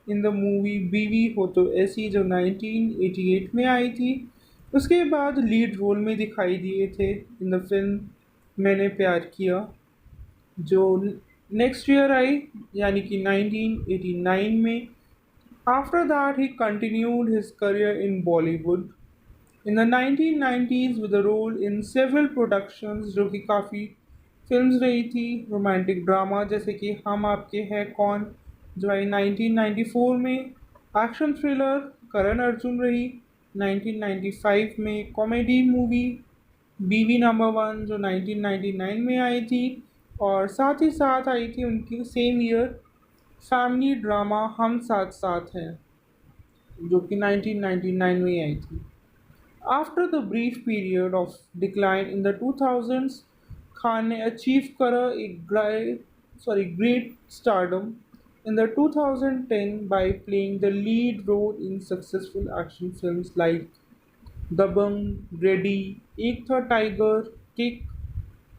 इन द मूवी बीवी हो तो ऐसी जो 1988 में आई थी। उसके बाद लीड रोल में दिखाई दिए थे इन द फिल्म मैंने प्यार किया जो नेक्स्ट ईयर आई यानी कि 1989 में। After that he continued his career in Bollywood in the 1990s with a role in several productions जो कि काफ़ी फिल्म्स रही थी रोमांटिक ड्रामा जैसे कि हम आपके हैं कौन जो आई 1994 में। एक्शन थ्रिलर करण अर्जुन रही 1995 में। कॉमेडी मूवी बीवी नंबर 1 जो 1999 में आई थी और साथ ही साथ आई थी उनकी सेम ईयर फैमिली ड्रामा हम साथ साथ हैं जो कि 1999 में आई थी। After the brief period of decline in the 2000s, Khan ने achieve करा एक great stardom in the 2010 by playing the lead role in successful action films like Dabangg, Ready, Ek Tha Tiger, kick,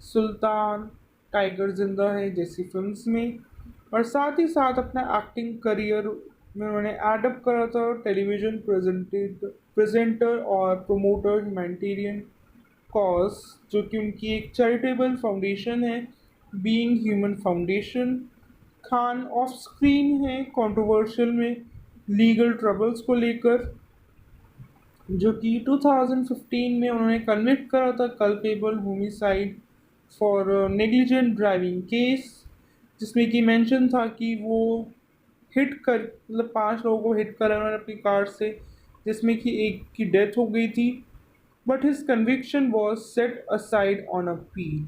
Sultan, tiger Zinda Hai जैसी films में। और साथ ही साथ अपना एक्टिंग करियर में उन्होंने एडअप करा था टेलीविज़न प्रेजेंटर और प्रोमोटर ह्यूमैनिटेरियन कॉज, जो कि उनकी एक चैरिटेबल फाउंडेशन है, being human foundation. Khan of screen है कंट्रोवर्शियल में लीगल ट्रबल्स को लेकर, जो कि 2015 में उन्होंने कन्विक्ट करा था culpable homicide for negligent driving case, जिसमें कि मेंशन था कि वो हिट कर मतलब 5 लोगों को हिट करा उन्होंने अपनी कार से, जिसमें कि एक की डेथ हो गई थी। But his conviction was set aside on appeal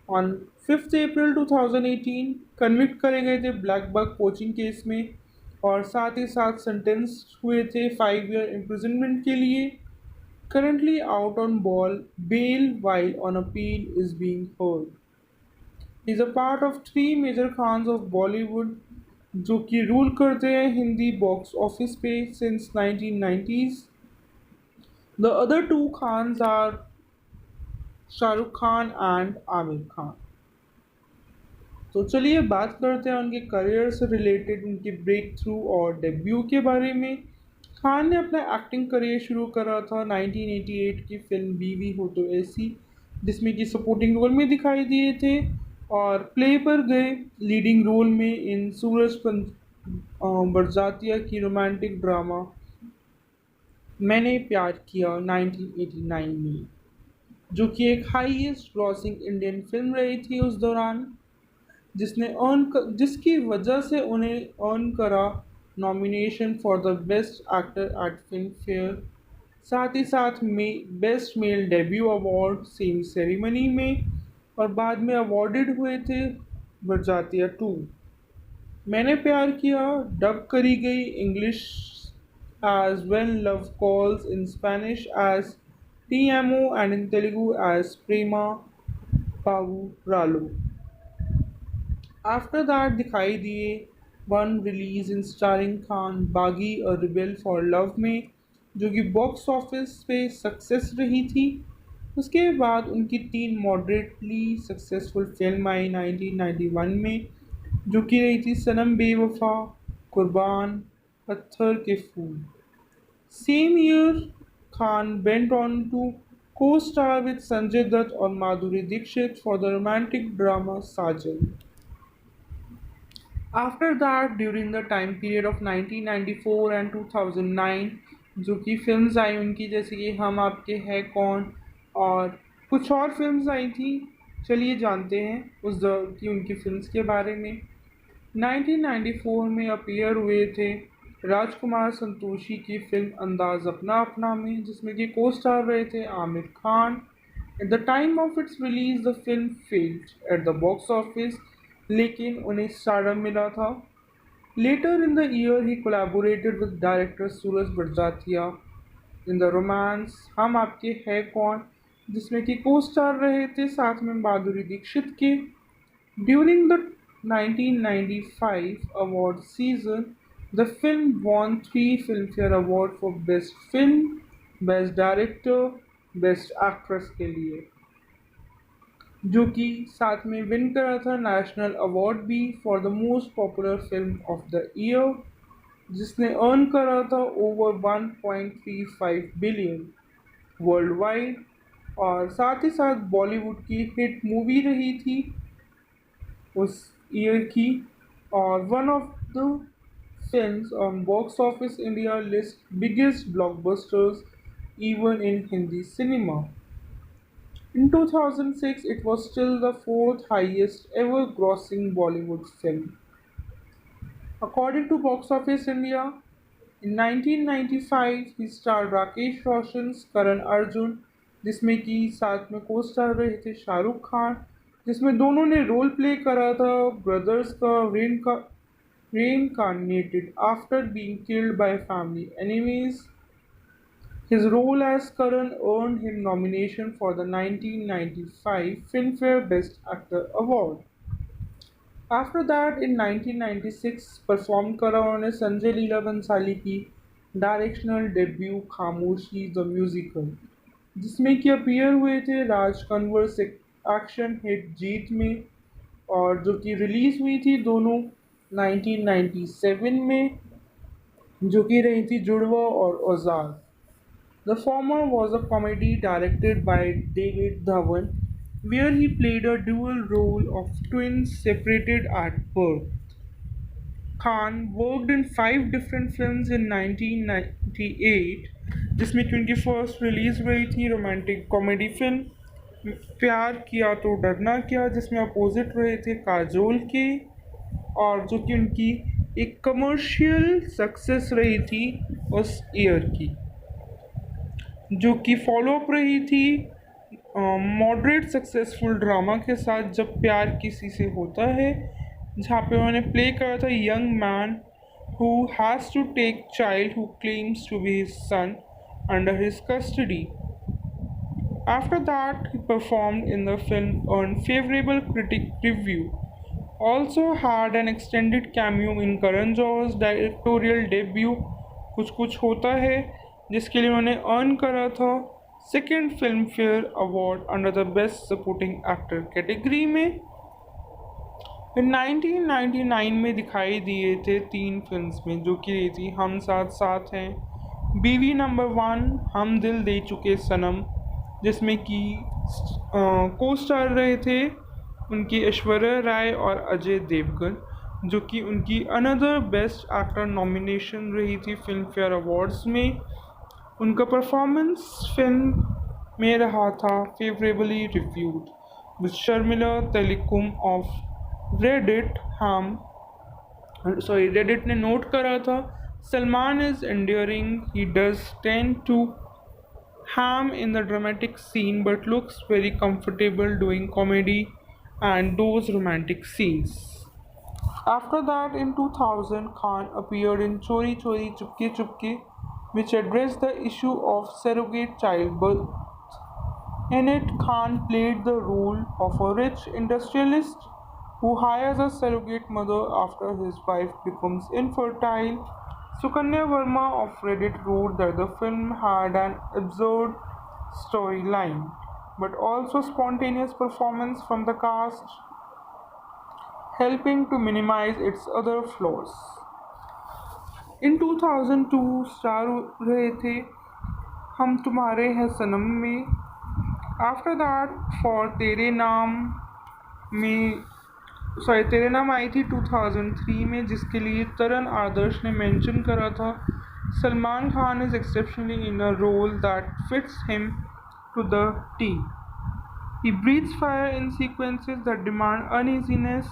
on 5 April 2018। Convict करे गए थे ब्लैक बक कोचिंग केस में, और साथ ही साथ सेंटेंस हुए थे 5 ईयर इम्प्रिजनमेंट के लिए। Currently out on bail while on appeal is being heard. He is a part of three major khans of Bollywood जो कि रूल करते हैं हिंदी बॉक्स ऑफिस पे since 1990s. The other two khans are Shahrukh Khan and Aamir Khan. तो चलिए बात करते हैं उनके करियर से रिलेटेड उनके ब्रेक थ्रू और डेब्यू के बारे में। खान ने अपना एक्टिंग करियर शुरू करा था 1988 की फिल्म बीवी हो तो ऐसी, जिसमें कि सपोर्टिंग रोल में दिखाई दिए थे, और प्ले पर गए लीडिंग रोल में इन बरजातिया की रोमांटिक ड्रामा मैंने प्यार किया 1989 में, जो कि एक हाईएस्ट ग्रॉसिंग इंडियन फिल्म रही थी उस दौरान, जिसकी वजह से उन्हें अर्न करा nomination for the best actor eight film fair, साथ ही साथ में best male debut award same ceremony में, और बाद में अवॉर्डेड हुए थे बरजातिया 2। मैंने प्यार किया डब करी गई English as when love calls, in Spanish as T ammo and in Telugu as Prema पावू रालो। आफ्टर दैट दिखाई दिए one release in starring Khan Baaghi a rebel for love में, जो कि बॉक्स ऑफिस पे सक्सेस रही थी। उसके बाद उनकी 3 मॉडरेटली सक्सेसफुल फिल्म आई 1991 में, जो कि रही थी सनम बेवफा, कुर्बान, Patthar Ke Phool. Same year Khan went on to co-star with Sanjay Dutt और Madhuri Dixit for the romantic drama Sajan. After that, during the time period of 1994 and 2009, जो कि फिल्म्स आई उनकी जैसे कि हम आपके हैं कौन और कुछ और फिल्म्स आई थी, चलिए जानते हैं उस दौर की उनकी फिल्म्स के बारे में। 1994 में अपीयर हुए थे राजकुमार संतोषी की फिल्म अंदाज अपना अपना में, जिसमें कि को स्टार रहे थे Aamir Khan. At the time of its release the film failed at the box office, लेकिन उन्हें स्टारडम मिला था। Later in the year he collaborated with director Sooraj Barjatya in the romance Hum Aapke है कौन, जिसमें कि को स्टार रहे थे साथ में माधुरी दीक्षित के। During the 1995 award season, the film won 3 Filmfare Award for Best Film, Best Director, Best Actress के लिए, जो कि साथ में विन करा था नेशनल अवार्ड भी for the most popular film of the year, जिसने अर्न करा था ओवर 1.35 बिलियन वर्ल्ड वाइड, और साथ ही साथ बॉलीवुड की हिट मूवी रही थी उस ईयर की, और one of the films on box office India list biggest blockbusters even in Hindi cinema. In 2006, it was still the fourth highest ever grossing Bollywood film. According to Box Office India, in 1995, he starred Rakesh Roshan, करण अर्जुन, जिसमें कि साथ में को star रहे थे शाहरुख खान, जिसमें दोनों ने रोल प्ले करा था ब्रदर्स का reincarnated after being killed by family enemies. His role as Karan earned him nomination for the 1995 Filmfare Best Actor Award. After that, in 1996, performed करा उन्होंने संजय लीला बंसाली की डायरेक्शनल डेब्यू खामोशी द म्यूजिकल, जिसमें कि appear हुए थे राज कंवर से एक्शन हिट जीत में, और जो कि रिलीज हुई थी दोनों 1997 में, जो कि रही थी जुड़वा और औजार। The former was a comedy directed by David Dhawan, where he played a dual role of twins separated at birth. Khan worked in 5 different films in 1998, जिसमें कि उनकी फर्स्ट रिलीज हुई थी रोमांटिक कॉमेडी फिल्म प्यार किया तो डरना क्या, जिसमें अपोजिट रहे थे काजोल के, और जो कि उनकी एक कमर्शियल सक्सेस रही थी उस ईयर की, जो कि फॉलोअप रही थी मॉडरेट सक्सेसफुल ड्रामा के साथ जब प्यार किसी से होता है, जहाँ पे उन्होंने प्ले करा था young man who has to take child who claims to be his son under his custody. After that, he performed in the film, earned favorable critic review. Also had an extended cameo in Karan Johar's directorial debut कुछ कुछ होता है, जिसके लिए उन्होंने earn करा था second film fair award under the best supporting actor category में। फिर 1999 में दिखाई दिए थे 3 फिल्म्स में, जो कि रही थी हम साथ साथ हैं, बीवी नंबर 1, हम दिल दे चुके सनम, जिसमें कि को स्टार रहे थे उनकी ऐश्वर्या राय और अजय देवगन, जो कि उनकी अनदर बेस्ट एक्टर नॉमिनेशन रही थी फिल्म फेयर अवार्ड्स में। उनका परफॉर्मेंस फिल्म में रहा था favourably reviewed, with Sharmila Taliculam of Rediff ने नोट करा था, Salman is endearing, he does tend to ham in the dramatic scene but looks very comfortable doing comedy and those romantic scenes. After that, in 2000, Khan appeared in Chori Chori Chupke Chupke, which addressed the issue of surrogate childbirth. In it, Khan played the role of a rich industrialist who hires a surrogate mother after his wife becomes infertile. Sukanya Verma of Reddit wrote that the film had an absurd storyline, but also spontaneous performance from the cast, helping to minimize its other flaws. In 2002, star रहे थे हम तुम्हारे हैं सनम में। After that for तेरे नाम आई थी 2003 में, जिसके लिए तरन आदर्श ने मेंशन करा था, Salman Khan is exceptionally in a role that fits him to the T. He breathes fire in sequences that demand uneasiness,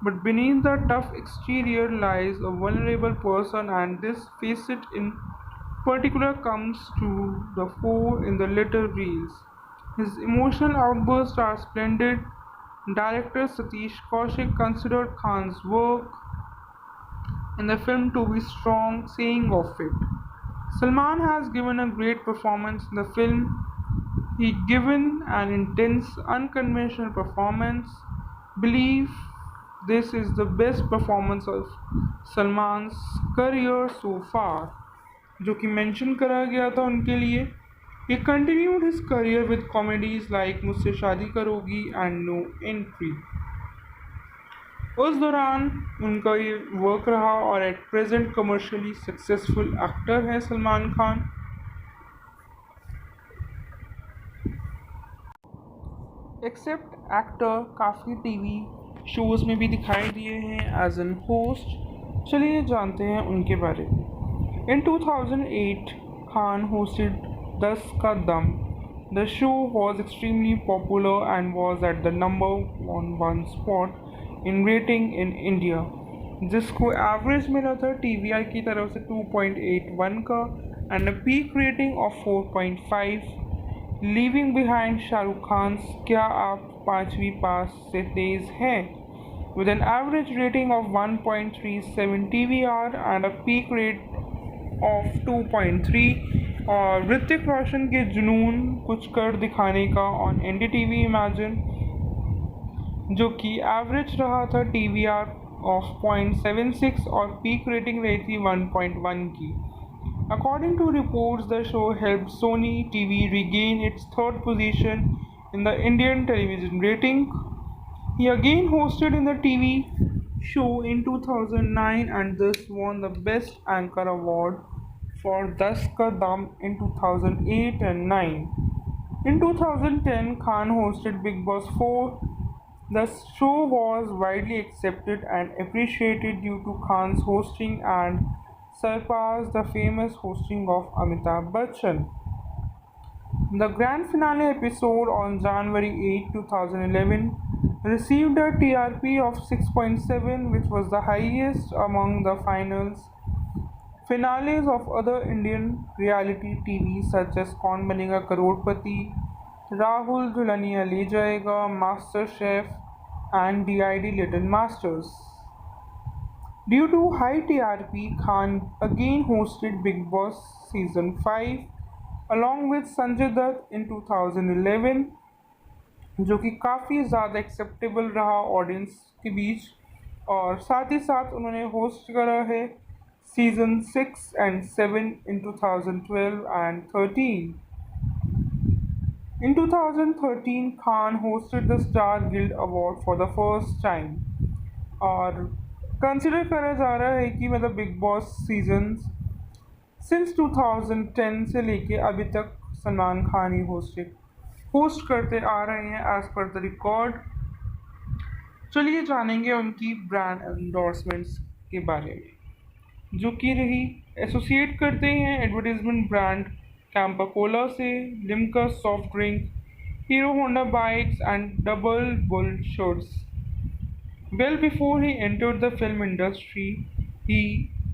but beneath the tough exterior lies a vulnerable person, and this facet in particular comes to the fore in the later reels. His emotional outbursts are splendid. Director Satish Kaushik considered Khan's work in the film to be strong, saying of it, Salman has given a great performance in the film. He given an intense, unconventional performance. Believe this is the best performance of Salman's career so far, जो कि mention करा गया था उनके लिए। He continued his career with comedies like मुझसे शादी करोगी and No Entry. उस दौरान उनका ये वर्क रहा, और at present commercially successful actor है सलमान खान। एक्सेप्ट एक्टर काफ़ी टीवी शोज़ में भी दिखाई दिए हैं एज एन होस्ट। चलिए जानते हैं उनके बारे में। इन 2008, खान होस्टेड 10 का दम. The show was extremely popular and was at the number one spot in rating in India, जिसको एवरेज मिला था TVI की तरफ से 2.81 का and a peak rating of 4.5, leaving behind Shahrukh Khans क्या आप पाँचवीं पास से तेज़ हैं, with an average rating of 1.37 TVR and a peak rate of 2.3, और ऋतिक रोशन के जुनून कुछ कर दिखाने का ऑन NDTV इमेजिन, जो कि एवरेज रहा था TVR ऑफ 0.76 और पीक रेटिंग रही थी 1.1 की। According to reports, the show helped Sony TV regain its third position in the Indian television rating. He again hosted in the TV show in 2009 and thus won the Best Anchor Award for Das Ka Dam in 2008 and 9. In 2010, Khan hosted Big Boss 4. The show was widely accepted and appreciated due to Khan's hosting and surpassed the famous hosting of Amitabh Bachchan. The grand finale episode on January 8, 2011 received a TRP of 6.7, which was the highest among the finales of other Indian reality TV such as Kaun Banega Crorepati, Rahul Dhulania Le Jayega, Master Chef, and DID Little Masters. Due to high TRP, Khan again hosted Big Boss Season 5 along with Sanjay Dutt in 2011, जो कि काफ़ी ज़्यादा acceptable रहा audience के बीच, और साथ ही साथ उन्होंने होस्ट करा है season 6 and 7 in 2012 and 13. In 2013, Khan hosted the Star Guild Award for the first time. और कंसिडर करा जा रहा है कि मतलब बिग बॉस सीजन्स सिंस 2010 से लेके अभी तक सलमान खान ही होस्ट करते आ रहे हैं एज पर द रिकॉर्ड। चलिए जानेंगे उनकी ब्रांड एंडोर्समेंट्स के बारे में, जो कि रही एसोसिएट करते हैं एडवर्टीजमेंट ब्रांड कैंपा कोला से, Limca soft drink, hero Honda bikes and double bull shirts. Well, before he entered the film industry,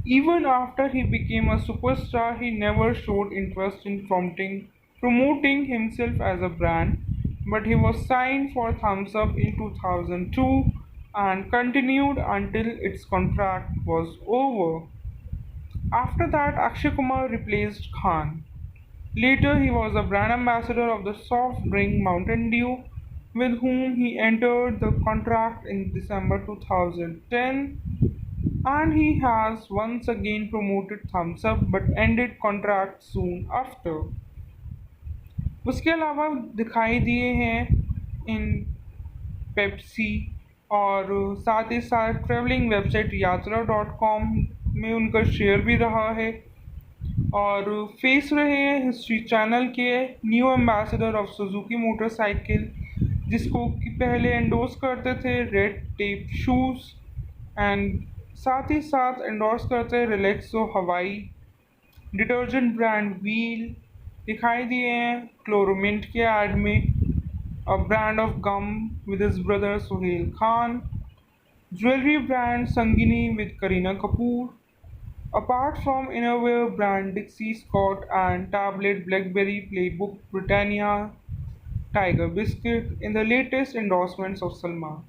even after he became a superstar, he never showed interest in promoting himself as a brand. But he was signed for Thumbs Up in 2002 and continued until its contract was over. After that, Akshay Kumar replaced Khan. Later, he was a brand ambassador of the soft drink Mountain Dew, with whom he entered the contract in December 2010, and he has once again promoted Thumbs Up but ended contract soon after. उसके अलावा दिखाई दिए हैं इन Pepsi और साथ ही साथ travelling website यात्रा.com में उनका शेयर भी रहा है, और फेस रहे हैं हिस्ट्री चैनल के new ambassador of Suzuki motorcycle, जिसको कि पहले एंडोर्स करते थे रेड टेप शूज़, एंड साथ ही साथ एंडोर्स करते हैं रिलैक्सो हवाई, डिटर्जेंट ब्रांड व्हील दिखाई दिए हैं क्लोरोमिंट के ऐड में, a brand of gum with his brother Sohail Khan, jewellery brand Sangini with Kareena Kapoor, apart from innerwear brand Dixie Scott and tablet BlackBerry Playbook Britannia Tiger Biscuit in the latest endorsements of Salman.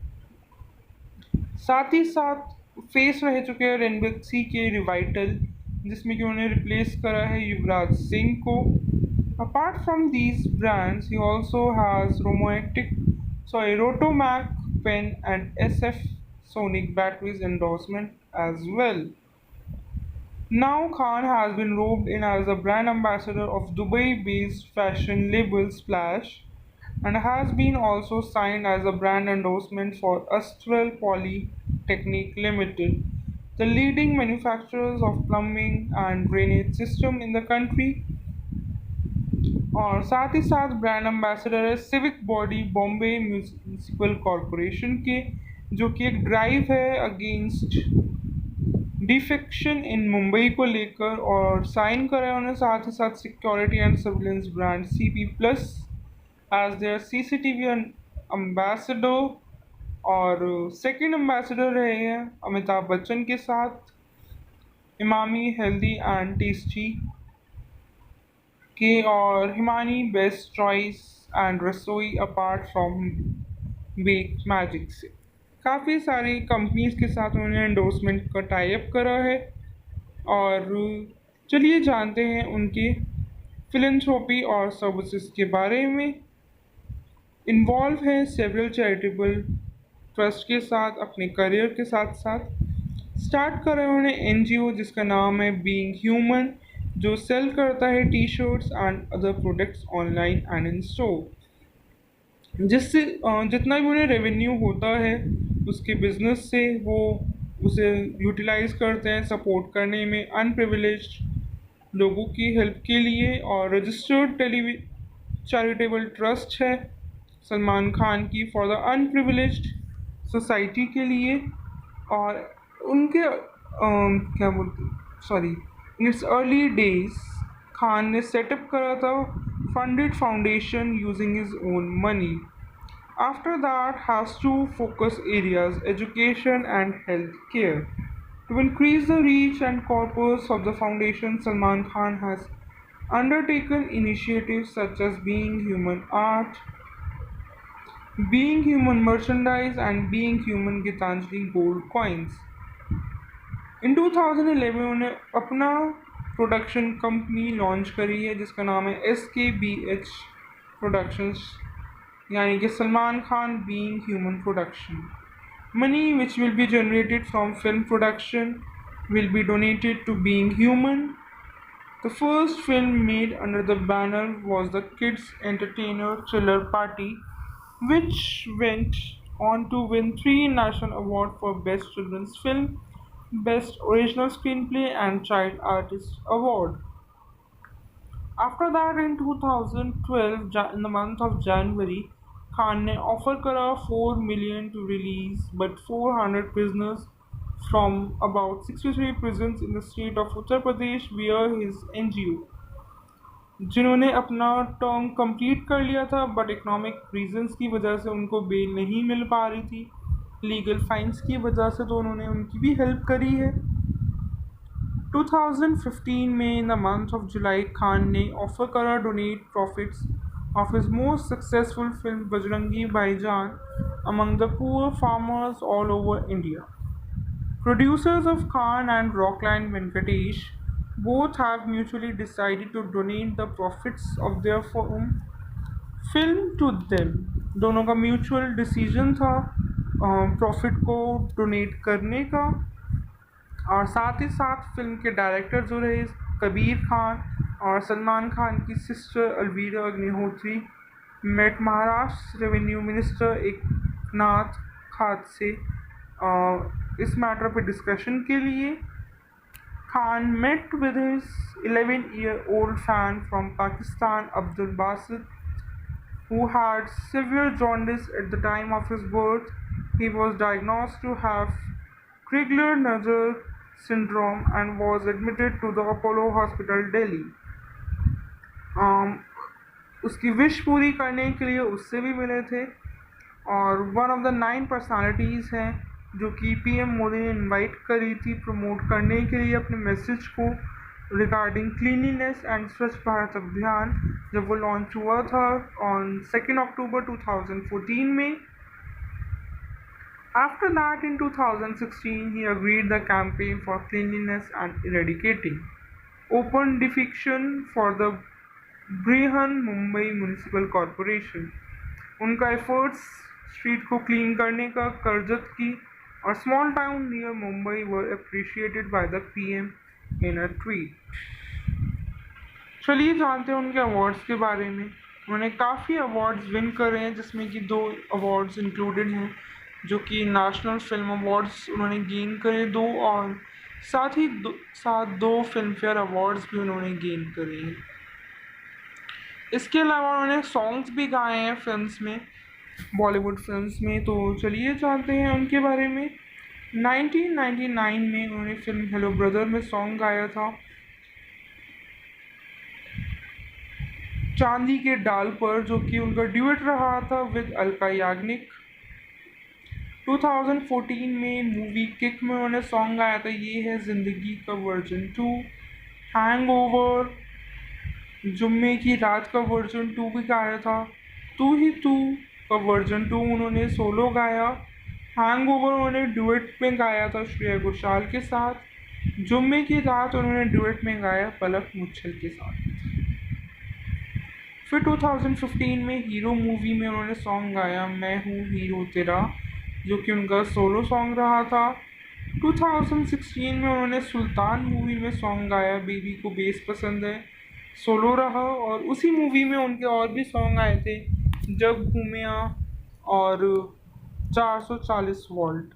साथ ही साथ face रह चुके हैं रेनबक्सी के Revital, जिसमें कि उन्हें रिप्लेस करा है युवराज सिंह को। Apart from these brands he also has Rotomac pen and SF Sonic batteries endorsement as well. Now Khan has been roped in as a brand ambassador of Dubai-based fashion label Splash, and has been also signed as a brand endorsement for Astral Polytechnic Limited, the leading manufacturers of plumbing and drainage system in the country. और साथ ही साथ brand ambassador है civic body Bombay municipal corporation के, जो कि एक drive है अगेंस्ट डिफेक्शन इन मुंबई को लेकर, और साइन करा है उन्हें साथ ही साथ security and surveillance brand CP plus as their CCTV ambassador, और सेकंड एम्बेसडर रहे हैं अमिताभ बच्चन के साथ इमामी हेल्दी एंड टेस्टी के, और हिमानी बेस्ट चॉइस एंड रसोई अपार्ट फ्रॉम बेक मैजिक से। काफ़ी सारी कंपनीज़ के साथ उन्होंने एंडोर्समेंट का टाई अप करा है। और चलिए जानते हैं उनके फिलैंथ्रोपी और सर्विसेज के बारे में। इन्वॉल्व है सेवरल चैरिटेबल ट्रस्ट के साथ अपने करियर के साथ साथ। स्टार्ट करा है उन्होंने NGO जिसका नाम है बीइंग ह्यूमन, जो सेल करता है T shirts and other products online and in store, जिससे जितना भी उन्हें रेवेन्यू होता है उसके बिजनेस से, वो उसे यूटिलाइज करते हैं सपोर्ट करने में अनप्रिविलेज्ड लोगों की हेल्प के लिए। और रजिस्टर्ड टेलीवि चैरिटेबल ट्रस्ट है सलमान खान की फॉर द अनप्रिविलेज्ड सोसाइटी के लिए। और उनके क्या बोलते, sorry, in its early days Khan ने सेटअप करा था funded foundation using his own money. After that has two focus areas, education and healthcare. To increase the reach and corpus of the foundation, Salman Khan has undertaken initiatives such as Being Human Art, Being Human Merchandise and Being Human Gitanjali Gold Coins। इन 2011 उन्होंने अपना production company launch करी है जिसका नाम है SKBH productions, यानी कि Salman Khan being human production. Money which will be generated from film production will be donated to Being Human. The first film made under the banner was the kids entertainer Thriller Party, which went on to win 3 national awards for Best Children's Film, Best Original Screenplay and Child Artist Award. After that, in 2012, in the month of January, Khan ने offer करा 4 million to release but 400 prisoners from about 63 prisons in the state of Uttar Pradesh via his NGO, जिन्होंने अपना term complete कर लिया था but economic reasons की वजह से उनको बेल नहीं मिल पा रही थी, लीगल फाइन्स की वजह से, तो उन्होंने उनकी भी हेल्प करी है। 2015 में in the month of July Khan ने ऑफर करा donate profits of his most successful film Bajrangi Bhaijaan among the poor farmers all over India. Producers of Khan and Rockline Venkatesh both have mutually decided to donate the profits of their film to them। दोनों का mutual decision था profit को donate करने का। और साथ ही साथ फिल्म के डायरेक्टर जो रहे कबीर खान और सलमान खान की sister Alvira Agnihotri met Maharashtra revenue minister Eknath Khadse इस मैटर पे डिस्कशन के लिए। Khan met with his 11-year-old fan from Pakistan Abdul Basit, who had severe jaundice at the time of his birth. He was diagnosed to have Crigler-Najjar syndrome and was admitted to the Apollo Hospital, Delhi। उसकी wish पूरी करने के लिए उससे भी मिले थे और वन ऑफ द 9 पर्सनालिटीज़ हैं जो कि पीएम मोदी ने इनवाइट करी थी प्रमोट करने के लिए अपने मैसेज को रिगार्डिंग क्लीनलीनेस एंड स्वच्छ भारत अभियान, जब वो लॉन्च हुआ था ऑन 2 अक्टूबर 2014 में। After that, in 2016, he agreed the campaign for cleanliness and eradicating open defecation for the Brihan Mumbai Municipal Corporation। उनका एफर्ट्स स्ट्रीट को क्लीन करने का करजत की और small town near Mumbai were appreciated by the PM in a tweet. चलिए जानते हैं उनके अवार्ड्स के बारे में। उन्होंने काफ़ी अवार्ड्स विन करे हैं जिसमें कि 2 अवार्ड्स इंक्लूडेड हैं जो कि नेशनल फिल्म अवार्ड्स उन्होंने गेन करे 2, और साथ ही साथ 2 फिल्म फेयर अवार्ड्स भी उन्होंने गेन करे हैं। इसके अलावा उन्होंने सॉन्ग्स भी गाए हैं फिल्म्स में, बॉलीवुड फिल्म्स में। तो चलिए जानते हैं उनके बारे में। 1999 में उन्होंने फिल्म हेलो ब्रदर में सॉन्ग गाया था चांदी के डाल पर, जो कि उनका ड्यूएट रहा था विद अलका याग्निक। 2014 में मूवी किक में उन्होंने सॉन्ग गाया था ये है ज़िंदगी का वर्जन 2। हैंगओवर जुम्मे की रात का वर्जन 2 भी गाया था। तू ही तू का वर्जन 2 उन्होंने सोलो गाया। हैंगओवर उन्होंने ड्यूएट में गाया था श्रेया घोषाल के साथ। जुम्मे की रात उन्होंने ड्यूएट में गाया पलक मुच्छल के साथ। फिर 2015 में हीरो मूवी में उन्होंने सॉन्ग गाया मैं हूँ हीरो तेरा, जो कि उनका सोलो सॉन्ग रहा था। 2016 में उन्होंने सुल्तान मूवी में सॉन्ग गाया, बेबी को बेस पसंद है, सोलो रहा, और उसी मूवी में उनके और भी सॉन्ग आए थे, जब घूमिया और 440 वोल्ट।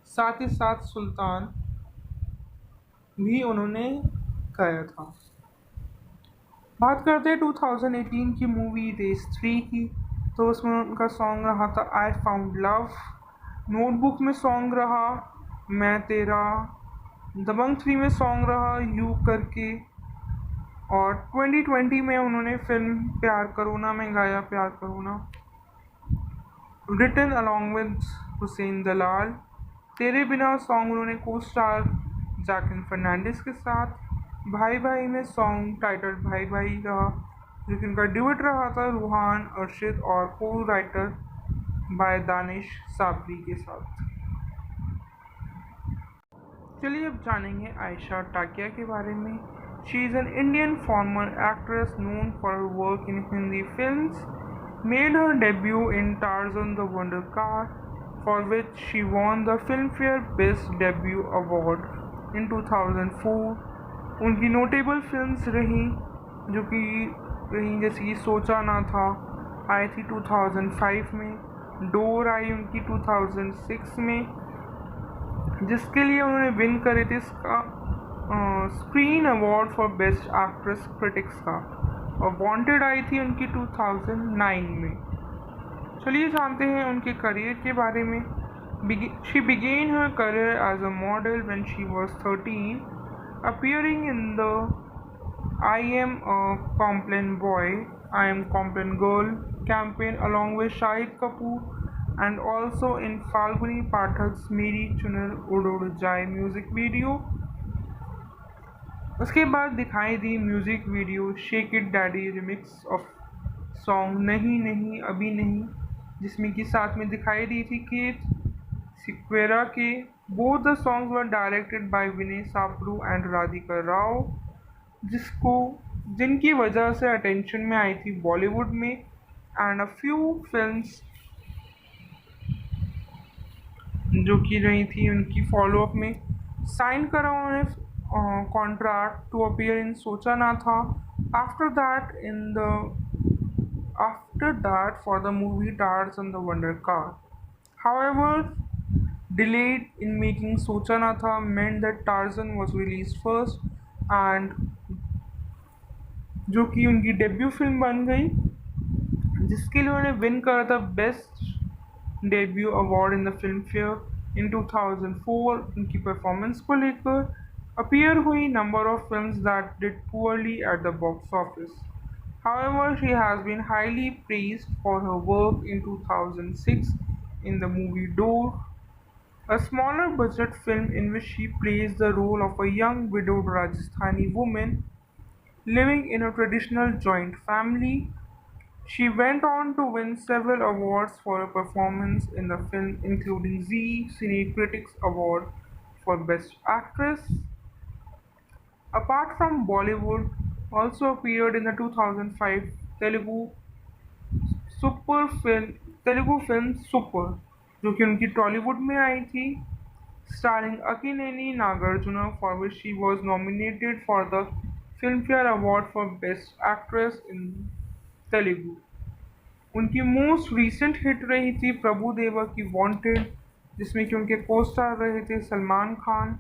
साथ ही साथ सुल्तान भी उन्होंने गाया था। बात करते हैं 2018 की मूवी रेस 3 की, तो उसमें उनका सॉन्ग रहा था आई फाउंड लव। नोटबुक में सॉन्ग रहा मैं तेरा। दबंग 3 में सॉन्ग रहा यू करके। और 2020 में उन्होंने फिल्म प्यार करो ना में गाया प्यार करो ना, रिटन अलॉन्ग विद हुसैन दलाल। तेरे बिना सॉन्ग उन्होंने को स्टार जैकलिन फर्नांडिस के साथ। भाई भाई में सॉन्ग टाइटल भाई भाई रहा, जो कि उनका ड्यूट रहा था रूहान अरशद और को राइटर बाय दानिश साबरी के साथ। चलिए अब जानेंगे आयशा टाकिया के बारे में। She is an Indian farmer actress known for her work in Hindi films. Made her debut in Tarzan the Wonder Car, for which she won the Filmfare Best Debut Award in 2004. उनकी notable films रही जो कि रही जैसे कि सोचा ना था आई थी 2005 में, डोर आई उनकी 2006 में, जिसके लिए उन्होंने विन करे थे इसका screen award for best actress critics का, और वांटेड आई थी उनकी 2009 में। चलिए जानते हैं उनके करियर के बारे में। She began her career as a model when she was 13, appearing in the I Am a Complain Boy, I Am Complain Girl campaign along with Shahid Kapoor, and also in Falguni Pathak's Meri Chunar Ud Ud Jai music video. उसके बाद दिखाई दी music video shake it daddy remix of song Nahin Nahin अभी नहीं, जिसमें कि साथ में दिखाई दी थी केट सिक्वेरा के। Both the songs were directed by Vinay Sapru and Radhika Rao, जिनकी वजह से अटेंशन में आई थी बॉलीवुड में, एंड अ फ्यू फिल्म्स जो की रही थी उनकी फॉलोअप में। साइन करा उन्होंने कॉन्ट्रैक्ट टू अपीयर इन सोचा ना था। After that for the movie Tarzan the wonder car, however delayed in making सोचा ना था meant that Tarzan was released first, and जो कि उनकी डेब्यू फिल्म बन गई, जिसके लिए उन्होंने विन करा था best debut award in the film fair in 2004। उनकी परफॉर्मेंस को लेकर अपीयर हुई number of films that did poorly eight the box office. However, she has been highly praised for her work in 2006 in the movie Door, a smaller budget film in which she plays the role of a young widowed Rajasthani woman living in a traditional joint family. She went on to win several awards for her performance in the film, including Zee Cine Critics Award for Best Actress. Apart from Bollywood, also appeared in the 2005 super Telugu film super, जो कि उनकी टॉलीवुड में आई थी, starring Akineni Nagarjuna, for which she was nominated for the Filmfare Award for Best Actress in Telugu. उनकी most recent hit रही थी प्रभु देवा की वांटेड, जिसमें कि उनके को स्टार रहे थे Salman Khan,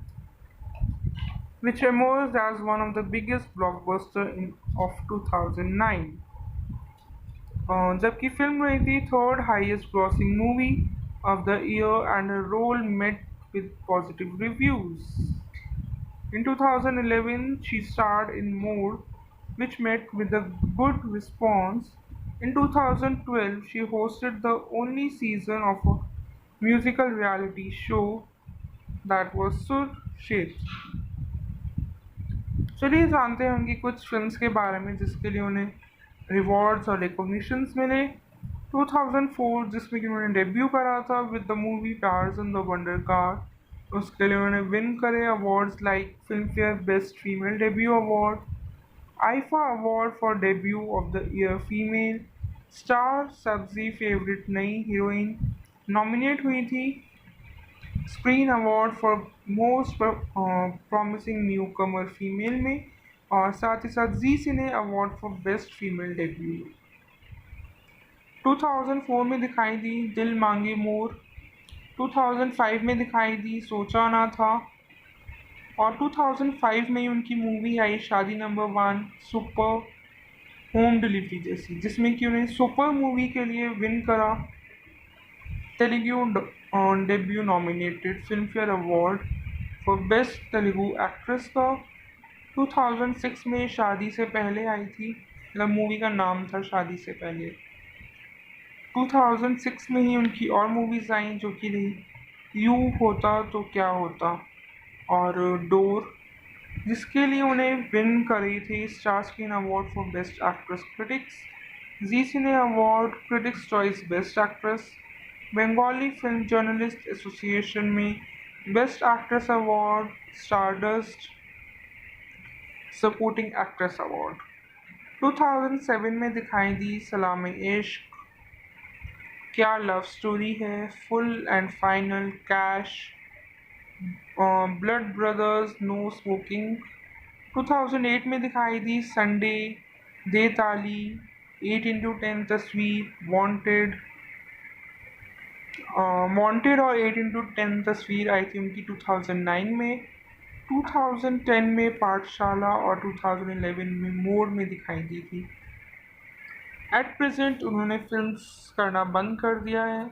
which emerged as one of the biggest blockbuster of 2009, जबकि फिल्म रही थी third highest grossing movie of the year and her role met with positive reviews. In 2011, she starred in More, which met with a good response. In 2012, she hosted the only season of a musical reality show that was Sur Shet. चलिए जानते हैं उनकी कुछ films के बारे में जिसके लिए उन्हें रिवॉर्ड्स और रिकॉग्निशंस मिले। 2004, जिसमें कि उन्होंने डेब्यू करा था with the movie Tarzan the wonder car, उसके लिए उन्होंने विन करे awards like film fair best female debut award, IIFA award for debut of the year female, star Sabse favourite नई हीरोइन नॉमिनेट हुई थी, screen award for most promising newcomer female में, और साथ ही साथ जी cine award for best female debut. 2004 में दिखाई दी दिल मांगे मोर, 2005 में दिखाई दी सोचा ना था, और 2005 में ही उनकी मूवी आई शादी number one super home delivery जैसी, जिसमें कि उन्हें सुपर मूवी के लिए विन करा Telugu debut nominated film fair award for best Telugu actress का। 2006 में शादी से पहले आई थी, मतलब मूवी का नाम था शादी से पहले। 2006 में ही उनकी और मूवीज आई जो कि रही यू होता तो क्या होता और डोर, जिसके लिए उन्हें विन करी थी star screen award for best actress critics, ji cine award critics choice best actress, Bengali film journalist association में best actress award, stardust supporting actress award. 2007 में दिखाई दी Salaame Ishq, Kya love story Hai, full and final, cash, blood brothers, no smoking. 2008 में दिखाई दी Sunday, दे ताली, 8x10 तस्वीर, wanted. Wanted और 8x10 तस्वीर आई थी उनकी 2009 में। 2010 में पाठशाला और 2011 में मोर में दिखाई दी थी। एट प्रेजेंट उन्होंने फिल्म्स करना बंद कर दिया है।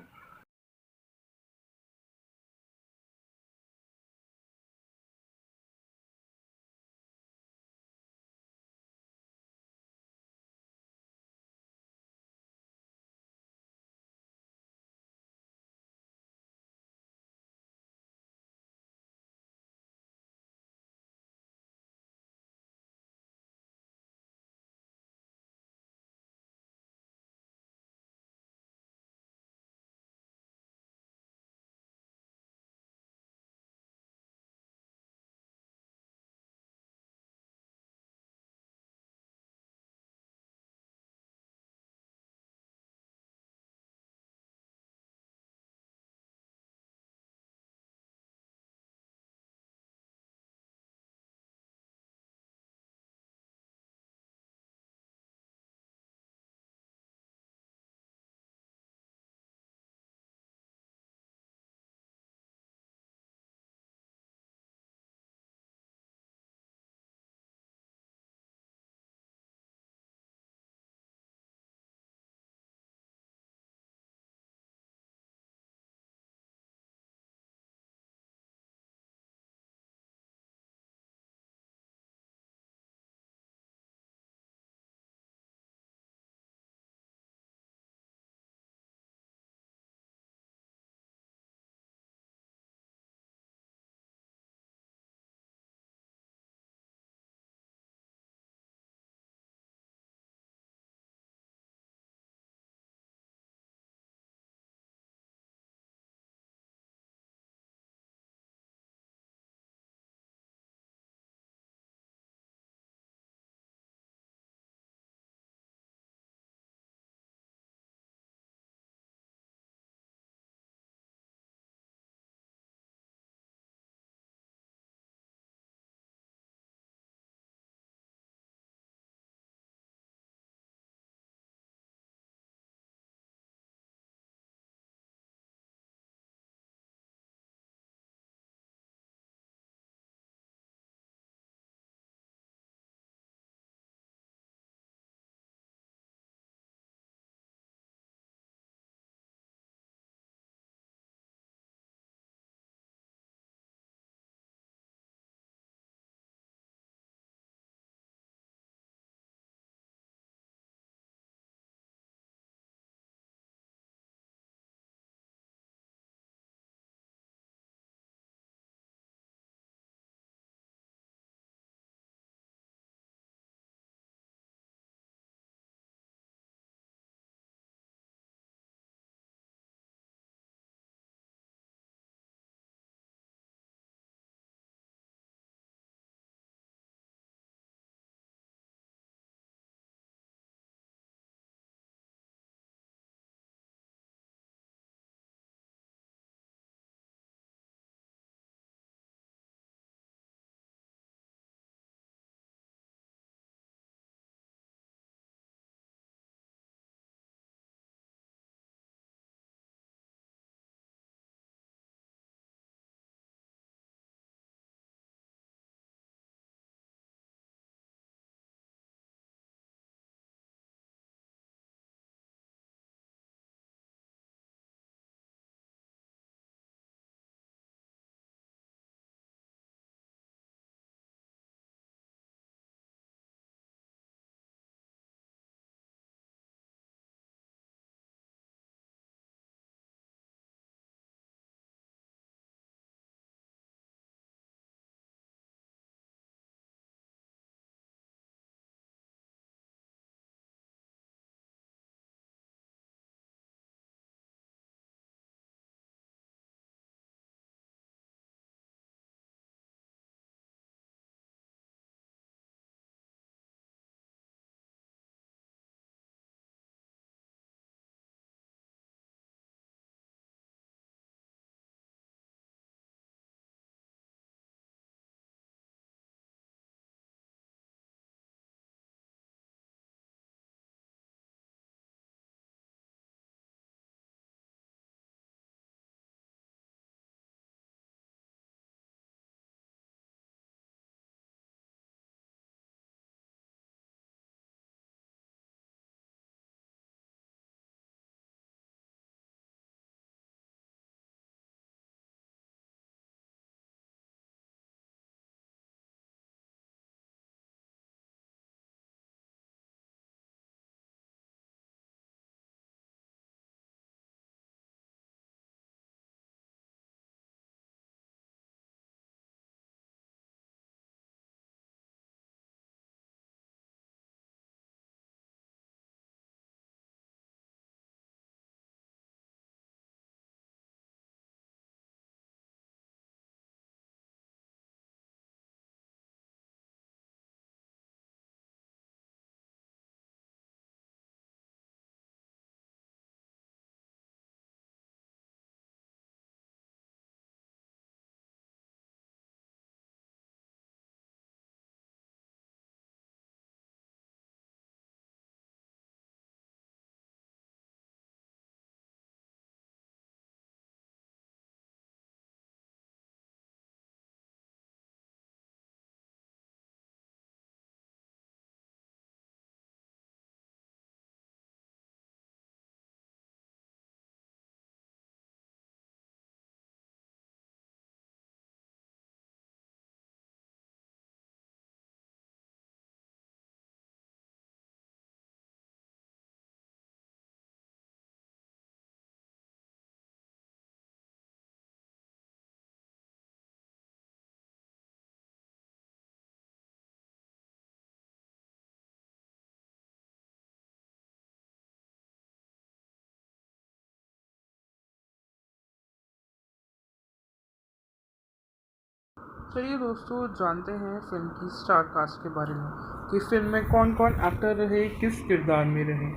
चलिए दोस्तों जानते हैं फिल्म की स्टार कास्ट के बारे में कि फिल्म में कौन कौन एक्टर रहे, किस किरदार में रहे।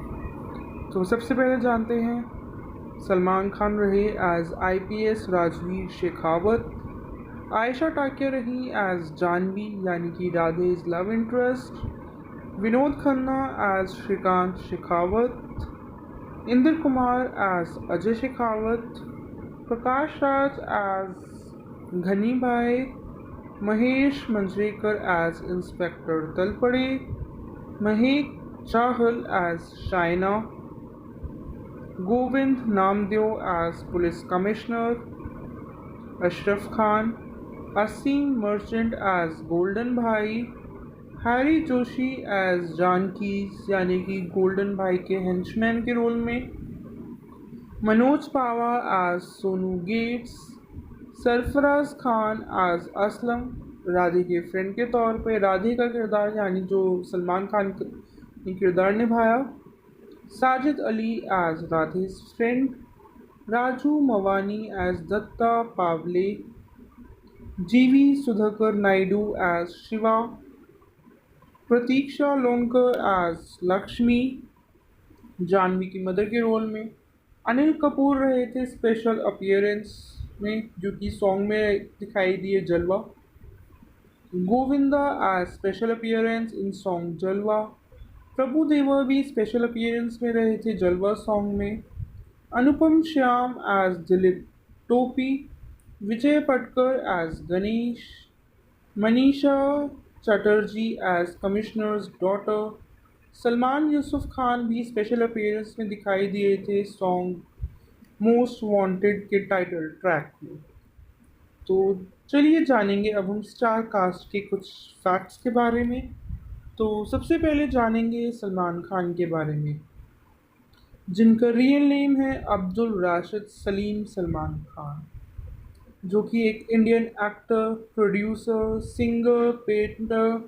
तो सबसे पहले जानते हैं सलमान खान रहे एज आईपीएस राजवीर शेखावत। आयशा टाकिया रही एज जानवी यानी कि Radhe's love interest. Vinod Khanna as Shrikant Shekhawat. Inder Kumar as Ajay Shekhawat. Prakash Raj as Ghani Bhai. Mahesh Manjrekar as inspector Talpade. Mahek Chahal as Shaina. Govind Namdev as police commissioner. Ashraf Khan. असीम Merchant as golden Bhai. Harry Joshi as Janki's यानी कि गोल्डन भाई के हेंचमैन के रोल में। Manoj Pahwa as Sonu gets. Sarfaraz Khan as Aslam Radhe के फ्रेंड के तौर पे राधे का किरदार यानी जो सलमान खान ने किरदार निभाया। Sajid Ali as Radhe's friend. Raju Mavani as Datta Pawle. जीवी सुधाकर नायडू एज शिवा। प्रतीक्षा लोनकर एज लक्ष्मी जानवी की मदर के रोल में। अनिल कपूर रहे थे स्पेशल अपीयरेंस में, जो कि सॉन्ग में दिखाई दिए Jalwa. Govinda as special appearance in song Jalwa. Prabhu देवा भी स्पेशल अपीयरेंस में रहे थे जलवा सॉन्ग में। अनुपम Shyam as Dilip Topi. Vijay Patkar as Ganesh. Manisha Chatterjee as commissioner's daughter. Salman Yusuf Khan भी स्पेशल अपीयरेंस में दिखाई दिए थे सॉन्ग मोस्ट वांटेड के टाइटल ट्रैक में। तो चलिए जानेंगे अब हम स्टार कास्ट के कुछ फैक्ट्स के बारे में। तो सबसे पहले जानेंगे सलमान खान के बारे में, जिनका रियल नेम है अब्दुल राशिद सलीम सलमान खान, जो कि एक Indian actor, producer, singer, painter,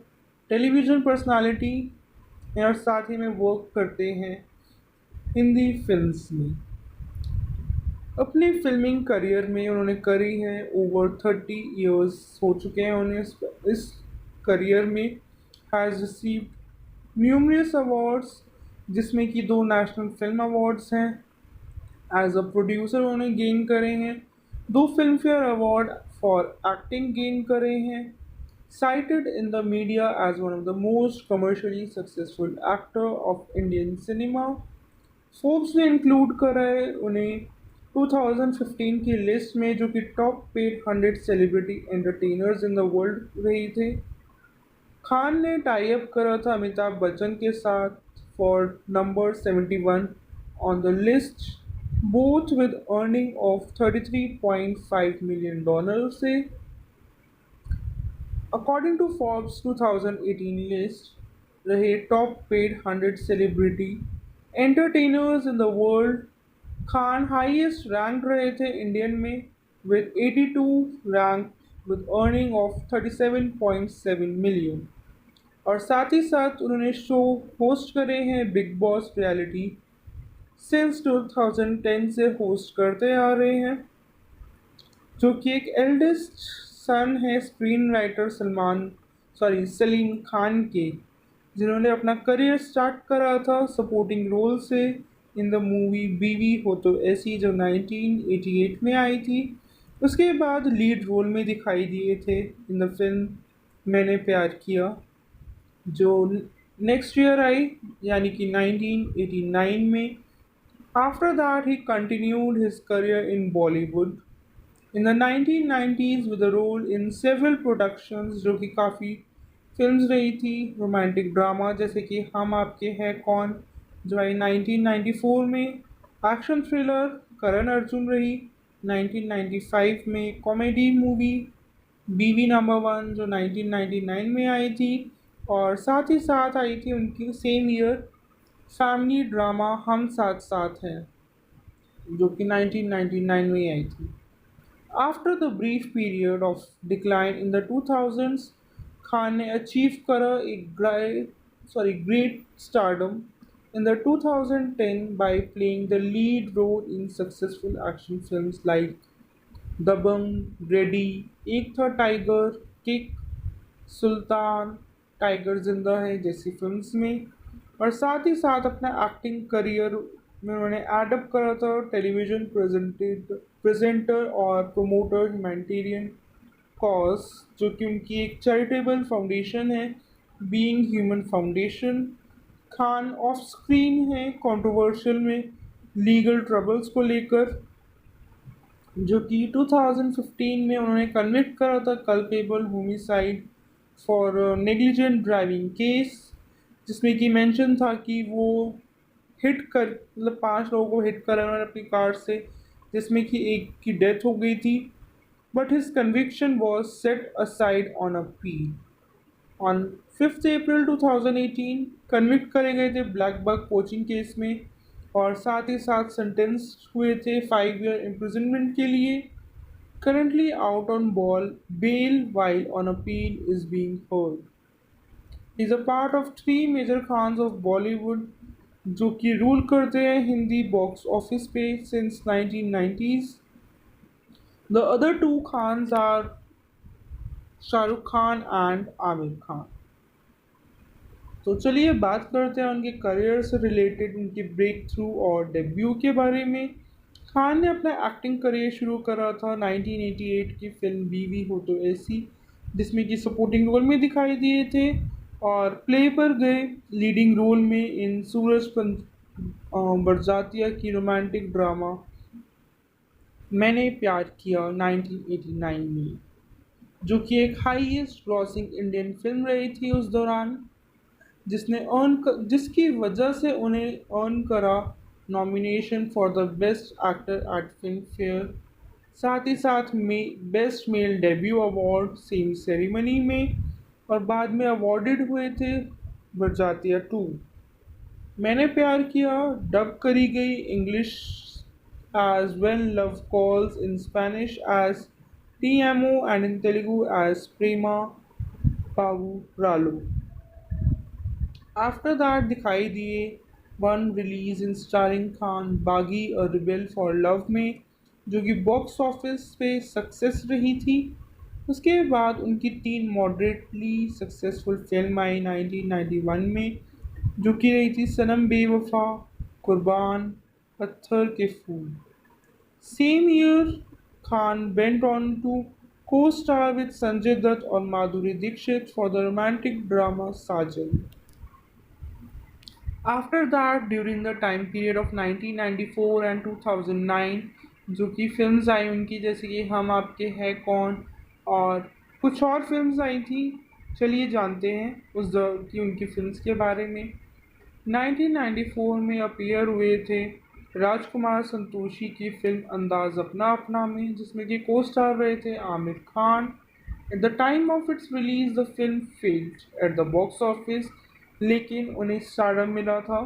television personality और साथ ही में वर्क करते हैं हिंदी फिल्म्स में। अपने फिल्मिंग करियर में उन्होंने करी है ओवर 30 इयर्स हो चुके हैं उन्हें इस करियर में। हैज़ रिसीव्ड न्यूमरस अवार्ड्स, जिसमें कि 2 नेशनल फिल्म अवार्ड्स हैं। एज अ प्रोड्यूसर उन्होंने गेन करे हैं 2 film fair award for acting gain करे हैं। cited in the media as one of the most commercially successful actor of Indian cinema। Forbes ने include करा है उन्हें 2015 की लिस्ट में, जो कि top paid 100 celebrity entertainers in the world रही थे। खान ने टाई अप करा था अमिताभ बच्चन के साथ for number 71 on the list, both with earning of $33.5 million से। अकॉर्डिंग टू फोर्ब्स 2018 लिस्ट रहे top paid 100 celebrity entertainers in the world, Khan highest rank रहे थे इंडियन में with 82 rank with earning of 37.7 million. और साथ ही साथ उन्होंने शो होस्ट करे हैं बिग बॉस रियलिटी सिंस 2010 से होस्ट करते आ रहे हैं, जो कि एक एल्डेस्ट सन है स्क्रीन राइटर सलीम खान के, जिन्होंने अपना करियर स्टार्ट करा था सपोर्टिंग रोल से इन द मूवी बीवी हो तो ऐसी, जो 1988 में आई थी। उसके बाद लीड रोल में दिखाई दिए थे इन द फिल्म मैंने प्यार किया, जो नेक्स्ट ईयर आई यानी कि 1989 में। After that he continued his career in Bollywood in the 1990s with a role in several productions, जो कि काफ़ी फिल्म्स रही थी रोमांटिक ड्रामा, जैसे कि हम आपके हैं कौन जो आई 1994 में। एक्शन थ्रिलर करण अर्जुन रही 1995 में। कॉमेडी मूवी बीवी नंबर 1 जो 1999 में आई थी, और साथ ही साथ आई थी उनकी सेम ईयर फैमिली ड्रामा हम साथ साथ हैं, जो कि 1999 में आई थी। After the brief period of decline in the 2000s, Khan ने अचीव करा एक great stardom in the 2010 by playing the lead role in successful action films like Dabangg, Ready, Ek Tha Tiger, kick, Sultan, tiger Zinda Hai जैसी films में। और साथ ही साथ अपना एक्टिंग करियर में उन्होंने एडअप करा था टेलीविजन प्रेजेंटर और प्रोमोटर ह्यूमैनिटेरियन कॉज, जो कि उनकी एक चैरिटेबल फाउंडेशन है, being human foundation. Khan of screen है कंट्रोवर्शियल में लीगल ट्रबल्स को लेकर, जो कि 2015 में उन्होंने कन्विक्ट करा था culpable homicide for negligent driving case, जिसमें कि मेंशन था कि वो हिट कर मतलब 5 लोगों को हिट करा उन्होंने अपनी कार से, जिसमें कि एक की डेथ हो गई थी। But his conviction was set aside on appeal on 5 April 2018। Convict करे गए थे ब्लैक बग पोचिंग केस में, और साथ ही साथ सेंटेंस हुए थे 5 ईयर इम्प्रिजनमेंट के लिए। Currently out on bail while on appeal is being heard. He is a part of three major khans of Bollywood जो कि रूल करते हैं हिंदी बॉक्स ऑफिस पे since 1990s. The other two khans are Shahrukh Khan and Aamir Khan. तो चलिए बात करते हैं उनके करियर से रिलेटेड उनके ब्रेक थ्रू और डेब्यू के बारे में। खान ने अपना एक्टिंग करियर शुरू करा था 1988 की फिल्म बीवी हो तो ऐसी, जिसमें कि सपोर्टिंग रोल में दिखाई दिए थे, और प्ले पर गए लीडिंग रोल में इन बरजातिया की रोमांटिक ड्रामा मैंने प्यार किया 1989 में, जो कि एक हाईएस्ट ग्रॉसिंग इंडियन फिल्म रही थी उस दौरान, जिसकी वजह से उन्हें अर्न करा nomination for the best actor eight film fair. साथ ही साथ में best male debut award same ceremony में, और बाद में अवॉर्डेड हुए थे बरजातिया 2। मैंने प्यार किया डब करी गई English as when love calls, in Spanish as T ammo and in Telugu as Prema पावू रालो। आफ्टर दैट दिखाई दिए one release in starring Khan Baaghi a rebel for love में, जो कि बॉक्स ऑफिस पे सक्सेस रही थी। उसके बाद उनकी 3 मॉडरेटली सक्सेसफुल फिल्म आई 1991 में, जो कि रही थी सनम बेवफा, कुर्बान, Patthar Ke Phool. Same year Khan went on to co-star with Sanjay Dutt और Madhuri Dixit for the romantic drama Sajal. After that, during the time period of 1994 and 2009, जो कि फिल्म्स आई उनकी जैसे कि हम आपके हैं कौन, और कुछ और फिल्म्स आई थी। चलिए जानते हैं उस दौर की उनकी फिल्म्स के बारे में। 1994 में अपीयर हुए थे राजकुमार संतोषी की फिल्म अंदाज अपना अपना में, जिसमें कि को स्टार रहे थे Aamir Khan. At the time of its release the film failed at the box office, लेकिन उन्हें स्टारडम मिला था।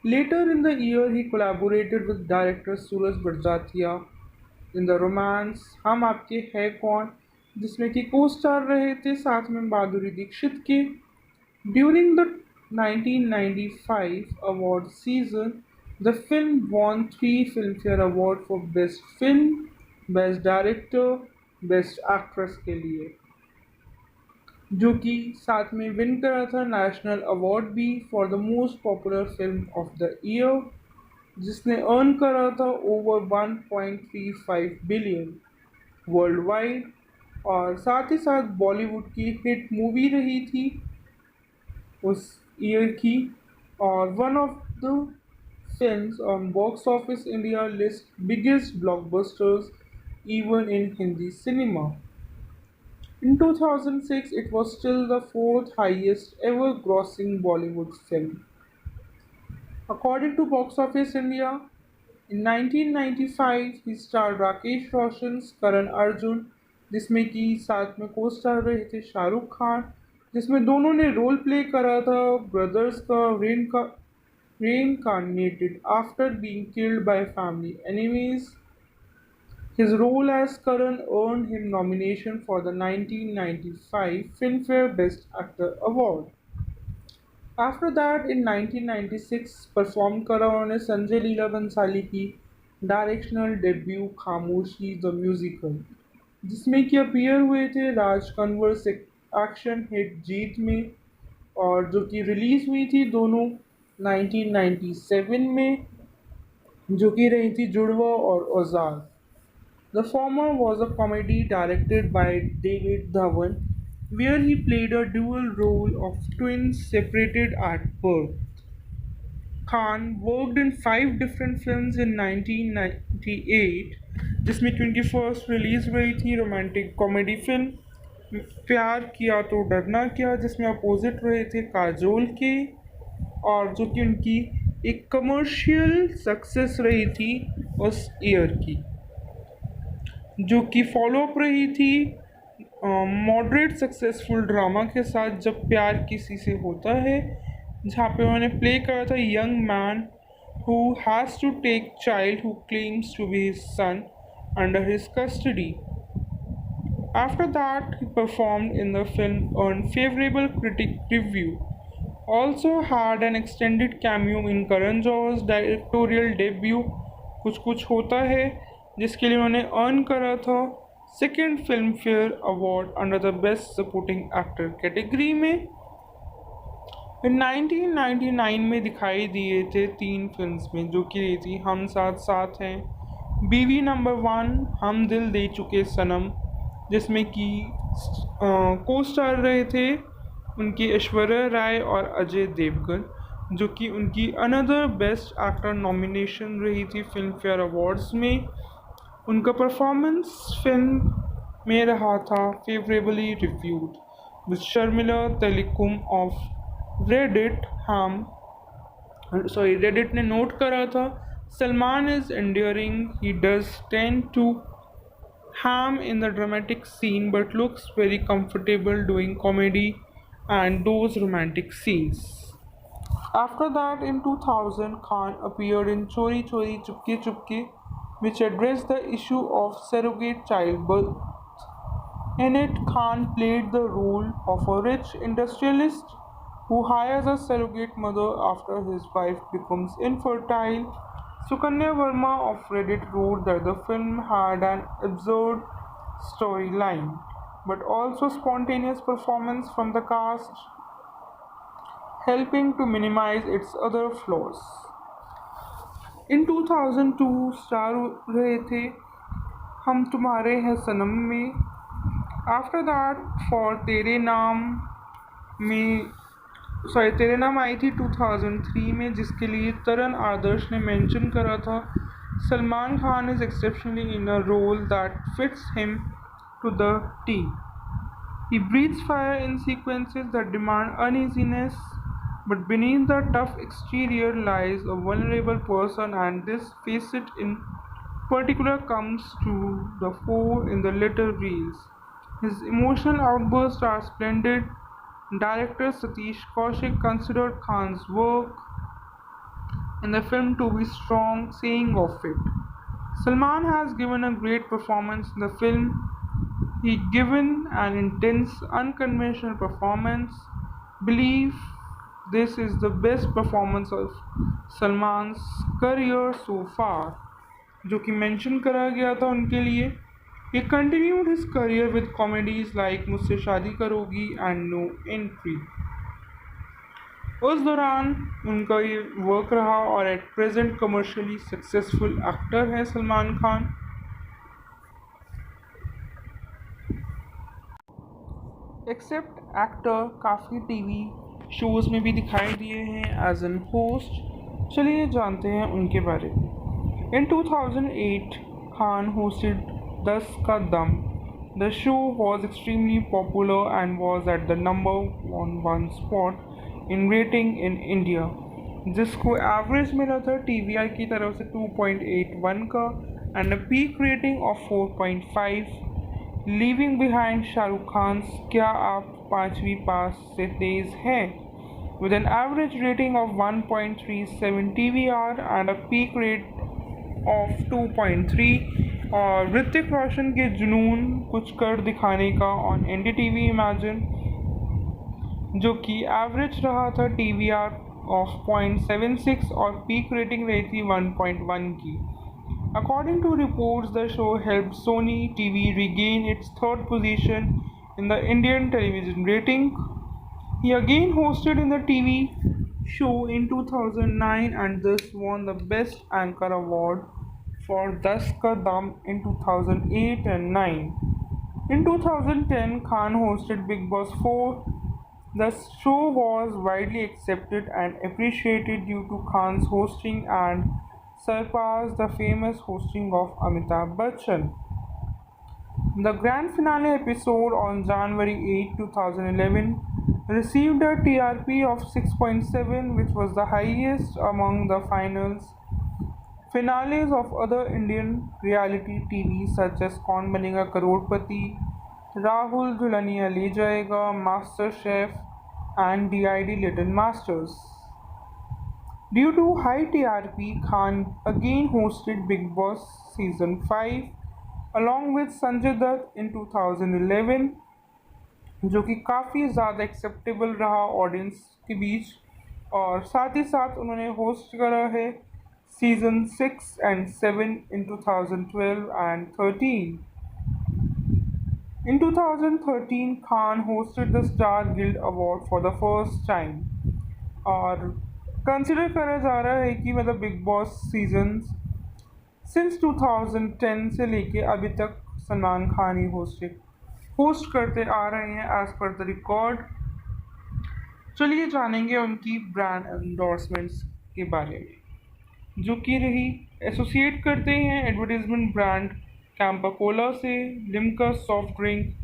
Later in the year he collaborated with director Sooraj Barjatya in the romance Hum Aapke है कौन, जिसमें कि को स्टार रहे थे साथ में माधुरी दीक्षित के। During the 1995 award season, the film won 3 Filmfare Award for Best Film, Best Director, Best Actress के लिए, जो कि साथ में विन करा था नेशनल अवार्ड भी for the most popular film of the year, जिसने अर्न करा था ओवर 1.35 बिलियन वर्ल्ड वाइड, और साथ ही साथ बॉलीवुड की हिट मूवी रही थी उस ईयर की, और one of the films on box office India list biggest blockbusters even in Hindi cinema. In 2006, it was still the fourth highest ever grossing Bollywood film. According to Box Office India, in 1995, he starred Rakesh Roshan's Karan Arjun, जिसमें कि साथ में को star रहे थे शाहरुख खान, जिसमें दोनों ने रोल प्ले करा था ब्रदर्स का reincarnated after being killed by family enemies. His role as Karan earned him nomination for the 1995 Filmfare Best Actor Award. After that, in 1996, performed करा उन्होंने संजय लीला बंसाली की डायरेक्शनल डेब्यू खामोशी द म्यूजिकल, जिसमें कि appear हुए थे राज कंवर से एक्शन हिट जीत में, और जो कि रिलीज हुई थी दोनों 1997 में, जो कि रही थी जुड़वा और औजार। The former was a comedy directed by David Dhawan, where he played a dual role of twins separated at birth. Khan worked in five different films in 1998, जिसमें 21st रिलीज हुई थी रोमांटिक कॉमेडी फिल्म प्यार किया तो डरना क्या, जिसमें opposite रहे थे काजोल के, और जो कि उनकी एक कमर्शियल सक्सेस रही थी उस ईयर की, जो कि फॉलोअप रही थी मॉडरेट सक्सेसफुल ड्रामा के साथ जब प्यार किसी से होता है, जहाँ पे उन्होंने प्ले करा था young man who has to take child who claims to be his son under his custody. After that, he performed in the film, earned favorable critic review. Also had an extended cameo in Karan Johar's directorial debut कुछ कुछ होता है, जिसके लिए उन्होंने earn करा था second film fair award under the best supporting actor category में। 1999 में दिखाई दिए थे तीन फिल्म्स में, जो कि रही थी हम साथ साथ हैं, बीवी नंबर वन, हम दिल दे चुके सनम, जिसमें कि को स्टार रहे थे उनकी ऐश्वर्या राय और अजय देवगन, जो कि उनकी अनदर बेस्ट एक्टर नॉमिनेशन रही थी फिल्म फेयर अवार्ड्स में। उनका परफॉर्मेंस फिल्म में रहा था favourably reviewed, with Sharmila Taliculam of Rediff ने नोट करा था, Salman is enduring, he does tend to ham in the dramatic scene but looks very comfortable doing comedy and those romantic scenes. After that, in 2000, Khan appeared in Chori Chori Chupke Chupke, which addressed the issue of surrogate childbirth. In it, Khan played the role of a rich industrialist who hires a surrogate mother after his wife becomes infertile. Sukanya Verma of Reddit wrote that the film had an absurd storyline, but also spontaneous performance from the cast, helping to minimize its other flaws. In 2002, star रहे थे हम तुम्हारे हैं सनम में। After that for तेरे नाम आई थी 2003 में, जिसके लिए तरन आदर्श ने मेंशन करा था, Salman Khan is exceptionally in a role that fits him to the T. He breathes fire in sequences that demand uneasiness, but beneath the tough exterior lies a vulnerable person, and this facet in particular comes to the fore in the later reels. His emotional outbursts are splendid. Director Satish Kaushik considered Khan's work in the film to be strong, saying of it, Salman has given a great performance in the film. He given an intense, unconventional performance. Believe this is the best performance of Salman's career so far, जो कि mention करा गया था उनके लिए। He continued his career with comedies like मुझसे शादी करोगी and No Entry. उस दौरान उनका ये वर्क रहा, और at present commercially successful actor है सलमान खान। एक्सेप्ट एक्टर काफ़ी टीवी शोज़ में भी दिखाई दिए हैं एज एन होस्ट। चलिए जानते हैं उनके बारे में। इन 2008, खान होस्टेड 10 का दम। The show was extremely popular and was at the number one spot in rating in India, जिसको एवरेज मिला था TVI की तरफ से 2.81 का and a peak rating of 4.5, leaving behind Shahrukh Khan क्या आप पाँचवीं पास से तेज़ हैं, with an average rating of 1.37 TVR and a peak rate of 2.3, और ऋतिक रोशन के जुनून कुछ कर दिखाने का ऑन NDTV इमेजिन, जो कि एवरेज रहा था TVR ऑफ 0.76 और पीक रेटिंग रही थी 1.1 की। According to reports, the show helped Sony TV regain its third position in the Indian television rating. He again hosted in the TV show in 2009 and thus won the Best Anchor Award for Das Ka Dam in 2008 and 9. In 2010, Khan hosted Big Boss 4. The show was widely accepted and appreciated due to Khan's hosting and surpassed the famous hosting of Amitabh Bachchan. The grand finale episode on January 8, 2011 received a TRP of 6.7, which was the highest among the finales of other Indian reality TV such as Kaun Banega Crorepati, Rahul Dhulania Le Jayega, Master Chef, and DID Little Masters. Due to high TRP, Khan again hosted Big Boss Season 5 along with Sanjay Dutt in 2011, जो कि काफ़ी ज़्यादा acceptable रहा audience के बीच, और साथ ही साथ उन्होंने होस्ट करा है season 6 and 7 in 2012 and 13. In 2013, Khan hosted the Star Guild Award for the first time. और कंसिडर करा जा रहा है कि मतलब बिग बॉस सीजन्स सिंस 2010 से लेके अभी तक सलमान खान ही होस्ट करते आ रहे हैं एज पर द रिकॉर्ड। चलिए जानेंगे उनकी ब्रांड एंडोर्समेंट्स के बारे में, जो कि रही एसोसिएट करते हैं एडवर्टीजमेंट ब्रांड कैंपा कोला से, Limca soft drink,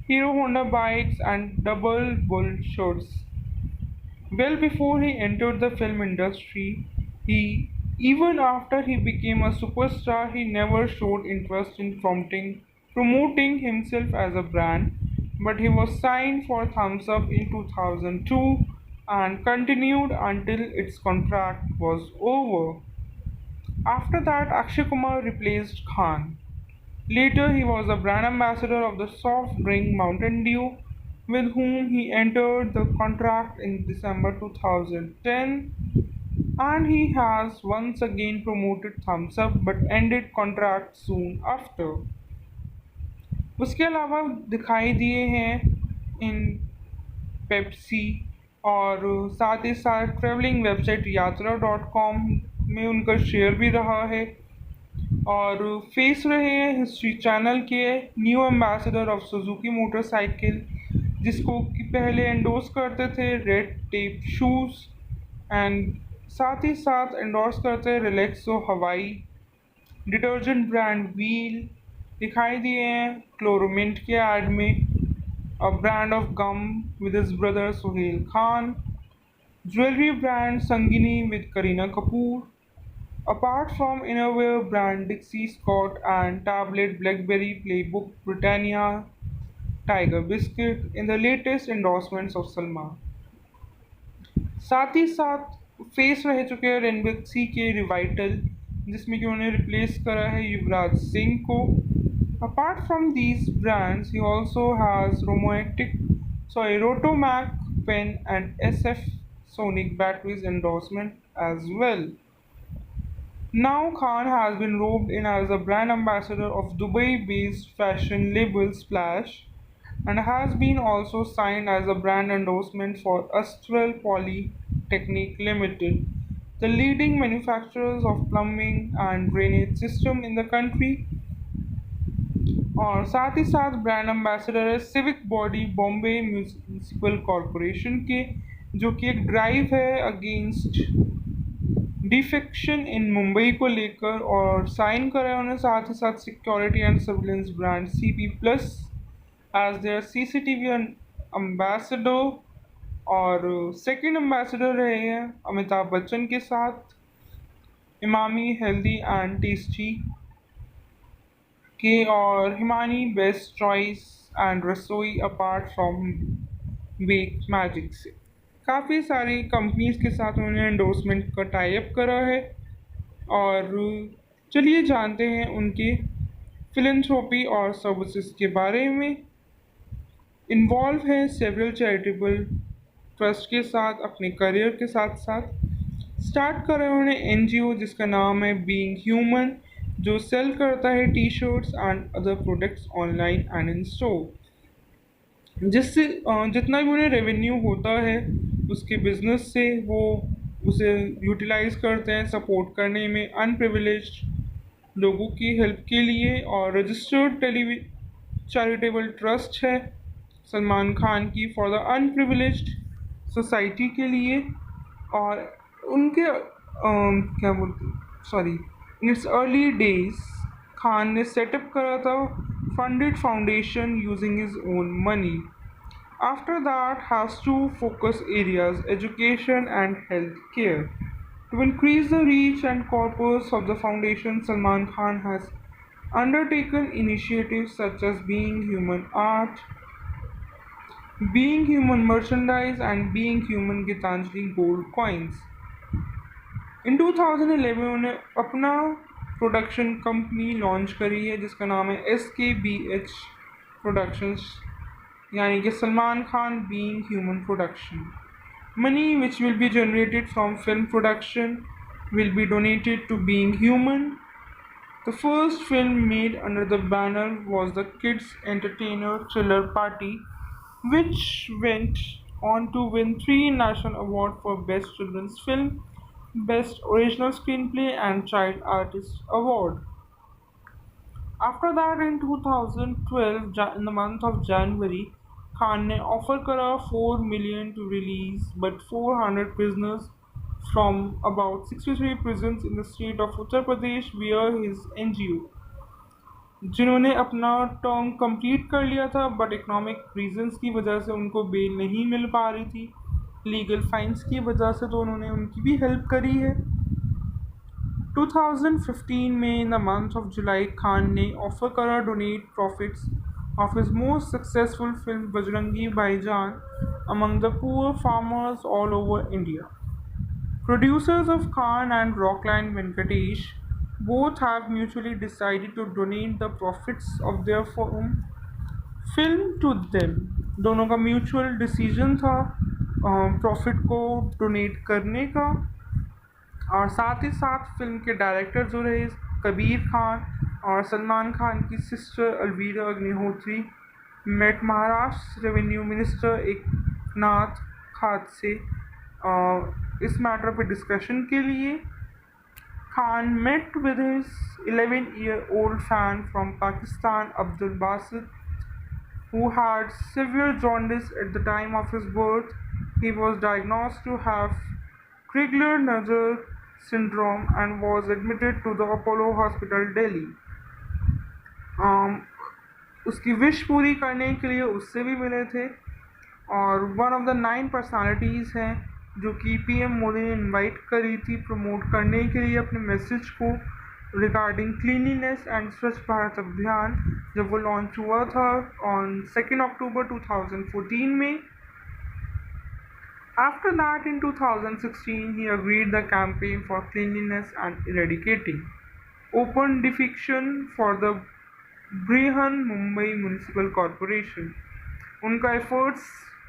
hero Honda bikes and double bull shirts. Well before he entered the film industry, even after he became a superstar, he never showed interest in promoting himself as a brand, but he was signed for Thumbs Up in 2002 and continued until its contract was over. After that, Akshay Kumar replaced Khan. Later, he was the brand ambassador of the soft drink Mountain Dew, with whom he entered the contract in December 2010, and he has once again promoted Thumbs Up but ended contract soon after. उसके अलावा दिखाई दिए हैं इन Pepsi और साथ ही साथ travelling website यात्रा.com में उनका शेयर भी रहा है, और फेस रहे हैं हिस्ट्री चैनल के new ambassador of Suzuki motorcycle, जिसको कि पहले एंडोर्स करते थे रेड टेप शूज़, एंड साथ ही साथ एंडोर्स करते रिलैक्सो हवाई, डिटर्जेंट ब्रांड व्हील दिखाई दिए हैं क्लोरोमिंट के ऐड में, a brand of gum with his brother Sohail Khan, jewellery brand Sangini with Kareena Kapoor, apart from innerwear brand Dixie Scott and tablet BlackBerry Playbook Britannia Tiger Biscuit in the latest endorsements of Salman. साथ ही साथ face रह चुके हैं रेनबक्सी के Revital, जिसमें कि उन्होंने रिप्लेस करा है युवराज सिंह को। Apart from these brands he also has Rotomac pen and SF Sonic batteries endorsement as well. Now Khan has been roped in as a brand ambassador of Dubai-based fashion label Splash, and has been also signed as a brand endorsement for Astral Polytechnic Limited, the leading manufacturers of plumbing and drainage system in the country. और साथ ही साथ brand ambassador है civic body Bombay municipal corporation के, जो कि एक drive है अगेंस्ट डिफेक्शन इन मुंबई को लेकर, और साइन करा है उन्हें साथ ही साथ security and surveillance brand CP plus as their CCTV ambassador, और सेकंड एम्बेसडर रहे हैं अमिताभ बच्चन के साथ इमामी हेल्दी एंड टेस्टी के, और हिमानी बेस्ट चॉइस एंड रसोई अपार्ट फ्रॉम बेक मैजिक से। काफ़ी सारी कंपनीज के साथ उन्होंने एंडोर्समेंट का टाई अप करा है। और चलिए जानते हैं उनके फिलैंथ्रोपी और सर्विसेज के बारे में। इन्वॉल्व है सेवरल चैरिटेबल ट्रस्ट के साथ अपने करियर के साथ साथ। स्टार्ट करा है उन्होंने NGO जिसका नाम है बीइंग ह्यूमन, जो सेल करता है T shirts and other products online and in store, जिससे जितना भी उन्हें रेवेन्यू होता है उसके बिजनेस से, वो उसे यूटिलाइज करते हैं सपोर्ट करने में अनप्रिविलेज्ड लोगों की हेल्प के लिए। और रजिस्टर्ड टेलीवि चैरिटेबल ट्रस्ट है सलमान खान की फॉर द अनप्रिविलेज्ड सोसाइटी के लिए। और उनके क्या बोलते, sorry, in its early days Khan ने सेटअप करा था funded foundation using his own money. After that, has two focus areas: education and healthcare. To increase the reach and corpus of the foundation, Salman Khan has undertaken initiatives such as Being Human Art, Being Human Merchandise, and Being Human Gitanjali Gold Coins. इन 2011 उन्होंने अपना production company launch करी है जिसका नाम है SKBH productions, यानी कि Salman Khan being human production. Money which will be generated from film production will be donated to Being Human. The first film made under the banner was the kids' entertainer Thriller Party, which went on to win 3 national awards for Best Children's Film, Best Original Screenplay, and Child Artist Award. After that, in 2012, in the month of January, Khan ने offer करा 4 million to release, but 400 prisoners from about 63 prisons in the state of Uttar Pradesh via his NGO, जिन्होंने अपना term complete कर लिया था but economic reasons की वजह से उनको बेल नहीं मिल पा रही थी, लीगल फाइन्स की वजह से, तो उन्होंने उनकी भी हेल्प करी है। 2015 में in the month of July Khan ने ऑफर करा donate profits of his most successful film Bajrangi Bhaijaan among the poor farmers all over India. Producers of Khan and Rockline Venkatesh both have mutually decided to donate the profits of their film to them. दोनों का mutual decision था profit को donate करने का। और साथ ही साथ फिल्म के डायरेक्टर जो रहे कबीर खान और सलमान खान की sister Alvira Agnihotri met Maharashtra revenue minister Eknath Khadse इस मैटर पर डिस्कशन के लिए। Khan met with his 11-year-old fan from Pakistan, Abdul Basit, who had severe jaundice at the time of his birth. He was diagnosed to have Crigler-Najjar syndrome and was admitted to the Apollo Hospital, Delhi. उसकी wish पूरी करने के लिए उससे भी मिले थे और वन ऑफ द 9 पर्सनालिटीज़ हैं जो कि PM मोदी ने इनवाइट करी थी प्रमोट करने के लिए अपने मैसेज को रिगार्डिंग क्लीनिनेस एंड स्वच्छ भारत अभियान, जब वो लॉन्च हुआ था ऑन 2 अक्टूबर 2014 में। After that, in 2016, he agreed the campaign for cleanliness and eradicating open defecation for the Brihan Mumbai Municipal Corporation. उनका एफर्ट्स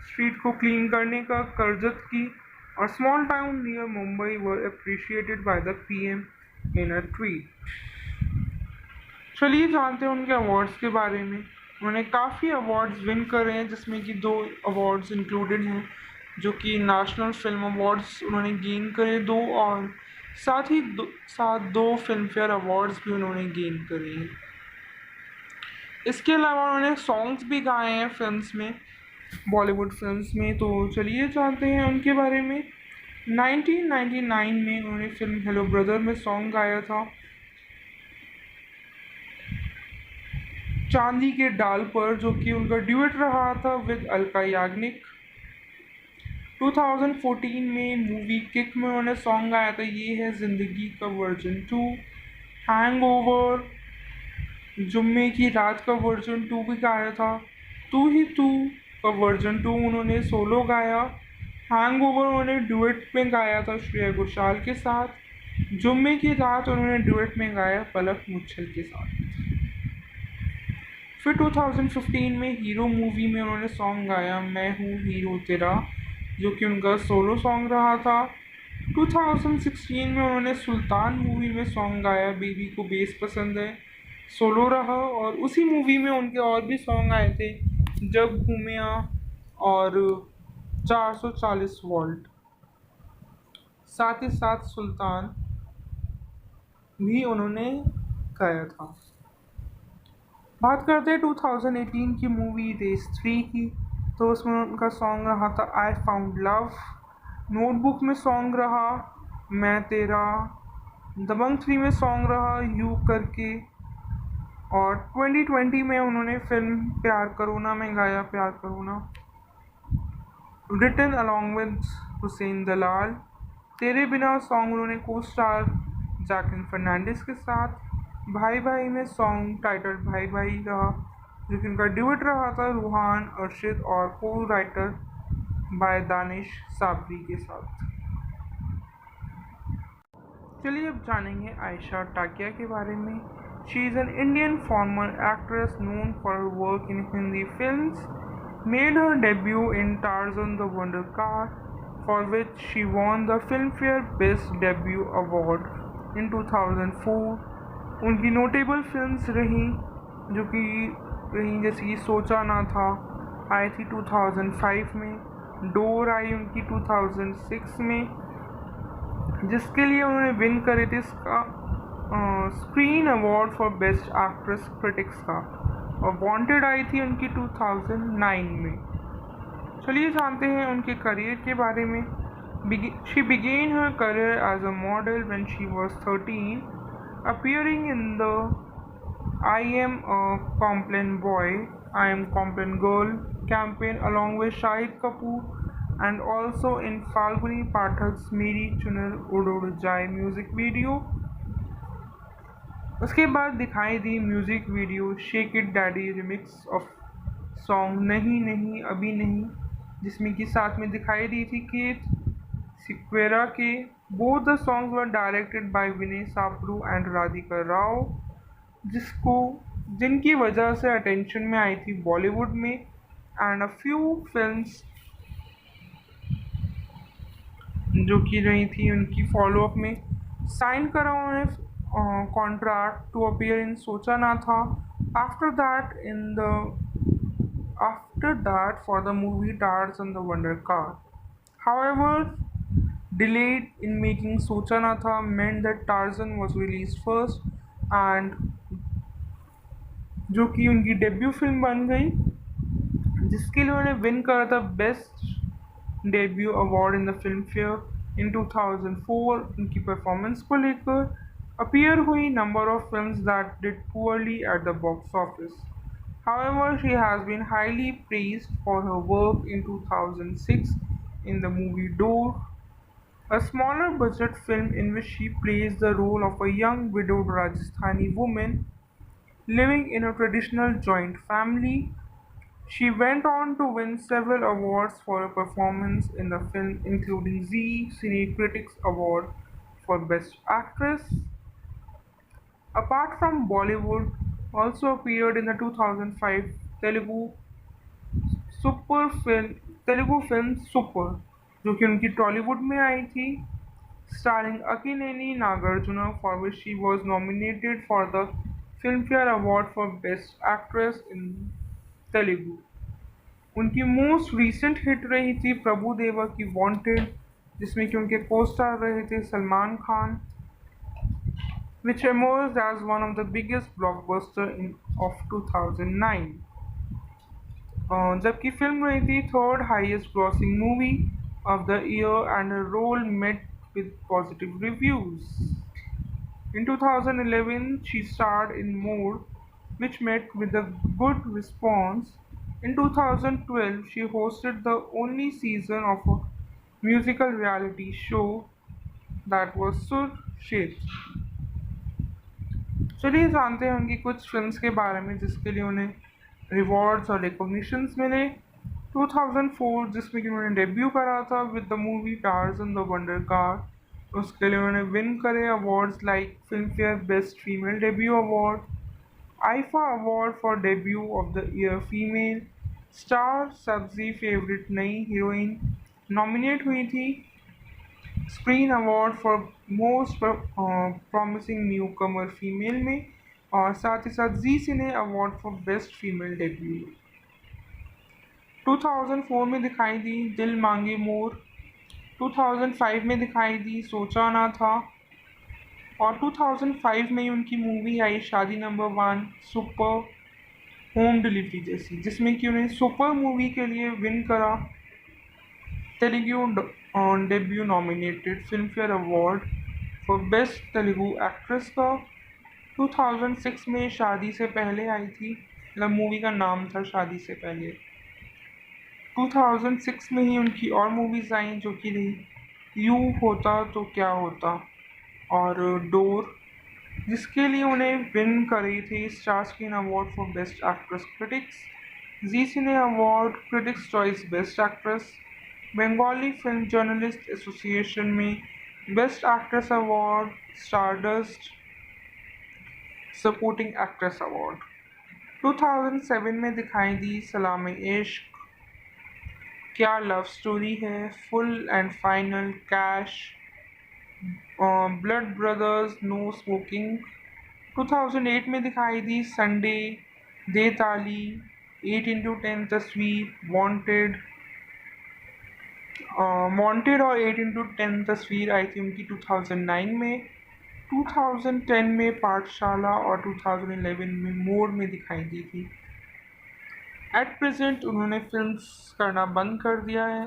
स्ट्रीट को क्लीन करने का करजत की और small town near Mumbai were appreciated by the PM in a tweet. चलिए जानते हैं उनके अवार्ड्स के बारे में। उन्होंने काफ़ी अवार्ड्स विन करे हैं जिसमें कि 2 अवार्ड्स इंक्लूडेड हैं जो कि नेशनल फिल्म अवार्ड्स उन्होंने गेन करे 2, और साथ ही साथ 2 फिल्म फेयर अवार्ड्स भी उन्होंने गेन करे हैं। इसके अलावा उन्होंने सॉन्ग्स भी गाए हैं फिल्म्स में, बॉलीवुड फिल्म्स में। तो चलिए जानते हैं उनके बारे में। 1999 में उन्होंने फिल्म हेलो ब्रदर में सॉन्ग गाया था चांदी के डाल पर, जो कि उनका ड्यूएट रहा था विद अलका याग्निक। 2014 में मूवी किक में उन्होंने सॉन्ग गाया था ये है ज़िंदगी का वर्जन 2। हैंगओवर जुम्मे की रात का वर्जन 2 भी गाया था। तू ही तू का वर्जन 2 उन्होंने सोलो गाया। हैंगओवर उन्होंने ड्यूएट में गाया था श्रेया घोषाल के साथ। जुम्मे की रात उन्होंने ड्यूएट में गाया पलक मुच्छल के साथ। फिर 2015 में हीरो मूवी में उन्होंने सॉन्ग गाया मैं हूँ हीरो तेरा, जो कि उनका सोलो सॉन्ग रहा था। 2016 में उन्होंने सुल्तान मूवी में सॉन्ग गाया, बेबी को बेस पसंद है, सोलो रहा, और उसी मूवी में उनके और भी सॉन्ग आए थे, जब घूमिया और 440 वोल्ट। साथ ही साथ सुल्तान भी उन्होंने गाया था। बात करते हैं 2018 की मूवी रेस 3 की, तो उसमें उनका सॉन्ग रहा था आई फाउंड लव। नोटबुक में सॉन्ग रहा मैं तेरा। दबंग 3 में सॉन्ग रहा यू करके। और 2020 में उन्होंने फिल्म प्यार करो ना में गाया प्यार करो ना, रिटन अलॉन्ग विद हुसैन दलाल। तेरे बिना सॉन्ग उन्होंने को स्टार जैकलिन फर्नांडिस के साथ। भाई भाई में सॉन्ग टाइटल भाई भाई रहा, जो कि उनका ड्यूट रहा था रूहान अरशद और को राइटर बाय दानिश साबरी के साथ। चलिए अब जानेंगे आयशा टाकिया के बारे में। She is an Indian farmer actress known for her work in Hindi films, made her debut in Tarzan the Wonder Car, for which she won the Filmfare Best Debut Award in 2004. उनकी notable films रहीं जो कि रहीं जैसे कि सोचा ना था, आई थी 2005 में। डोर आई उनकी 2006 में, जिसके लिए उन्होंने विन करे थे screen award for best actress critics का। और वांटेड आई थी उनकी 2009 में। चलिए जानते हैं उनके करियर के बारे में। She began her career as a model when she was 13, appearing in the I Am a Complain Boy, I Am Complain Girl campaign along with Shahid Kapoor, and also in Falguni Pathak's Meri Chunal Ud Ud Jaye music video. उसके बाद दिखाई दी music video shake it daddy remix of song Nahin Nahin अभी नहीं, जिसमें कि साथ में दिखाई दी थी केट सिक्वेरा के। Both the songs were directed by Vinay Sapru and Radhika Rao, जिनकी वजह से अटेंशन में आई थी बॉलीवुड में। एंड अ फ्यू फिल्म्स जो की रही थी उनकी फॉलोअप में। साइन करा उन्होंने कॉन्ट्रैक्ट टू अपीयर इन सोचा ना था। After that in the after that for the movie Tarzan the wonder car. However, delayed in making सोचा ना था meant that Tarzan was released first, and जो कि उनकी डेब्यू फिल्म बन गई, जिसके लिए उन्होंने विन करा था best debut award in the film fair in 2004। उनकी परफॉर्मेंस को लेकर अपीयर हुई number of films that did poorly eight the box office. However, she has been highly praised for her work in 2006 in the movie Door, a smaller budget film in which she plays the role of a young widowed Rajasthani woman living in a traditional joint family. She went on to win several awards for her performance in the film, including Zee Cine Critics Award for Best Actress. Apart from Bollywood, also appeared in the 2005 super film Telugu film super, जो कि उनकी टॉलीवुड में आई थी, starring Akkineni Nagarjuna, for which she was nominated for the film fair award for best actress in Telugu. उनकी most recent hit रही थी प्रभु देवा की वांटेड, जिसमें कि उनके को स्टार रहे थे Salman Khan, which emerged as one of the biggest blockbuster of 2009। जबकि फिल्म रही थी third highest grossing movie of the year and role met with positive reviews. In 2011, she starred in More, which met with a good response. In 2012, she hosted the only season of a musical reality show that was Sur Shet। चलिए जानते हैं उनकी कुछ films के बारे में जिसके लिए उन्हें रिवॉर्ड्स और रिकॉग्निशंस मिले। 2004, जिसमें कि उन्होंने डेब्यू करा था with the movie Tarzan the wonder car, उसके लिए उन्होंने विन करे awards like film fair best female debut award, IIFA award for debut of the year female, star Sabse favourite नई हीरोइन नॉमिनेट हुई थी screen award for most promising newcomer female में, और साथ ही साथ जी cine award for best female debut. 2004 में दिखाई दी दिल मांगे मोर, 2005 में दिखाई दी सोचा ना था, और 2005 में ही उनकी मूवी आई शादी number one super home delivery जैसी, जिसमें कि उन्हें सुपर मूवी के लिए विन करा Telugu debut nominated film fair award for best Telugu actress का। 2006 में शादी से पहले आई थी, मतलब मूवी का नाम था शादी से पहले। 2006 में ही उनकी और मूवीज आई जो कि रही यू होता तो क्या होता और डोर, जिसके लिए उन्हें विन करी थी star screen award for best actress critics, ji cine award critics choice best actress, Bengali film journalist association में best actress award, stardust supporting actress award. 2007 में दिखाई दी Salaame Ishq, Kya love story Hai, full and final, cash, blood brothers, no smoking. 2008 में दिखाई दी Sunday, दे ताली, 8x10 तस्वीर, wanted. Wanted और 8x10 तस्वीर आई थी उनकी 2009 में। 2010 में पाठशाला और 2011 में मोड़ में दिखाई दी थी। एट प्रेजेंट उन्होंने फिल्म्स करना बंद कर दिया है।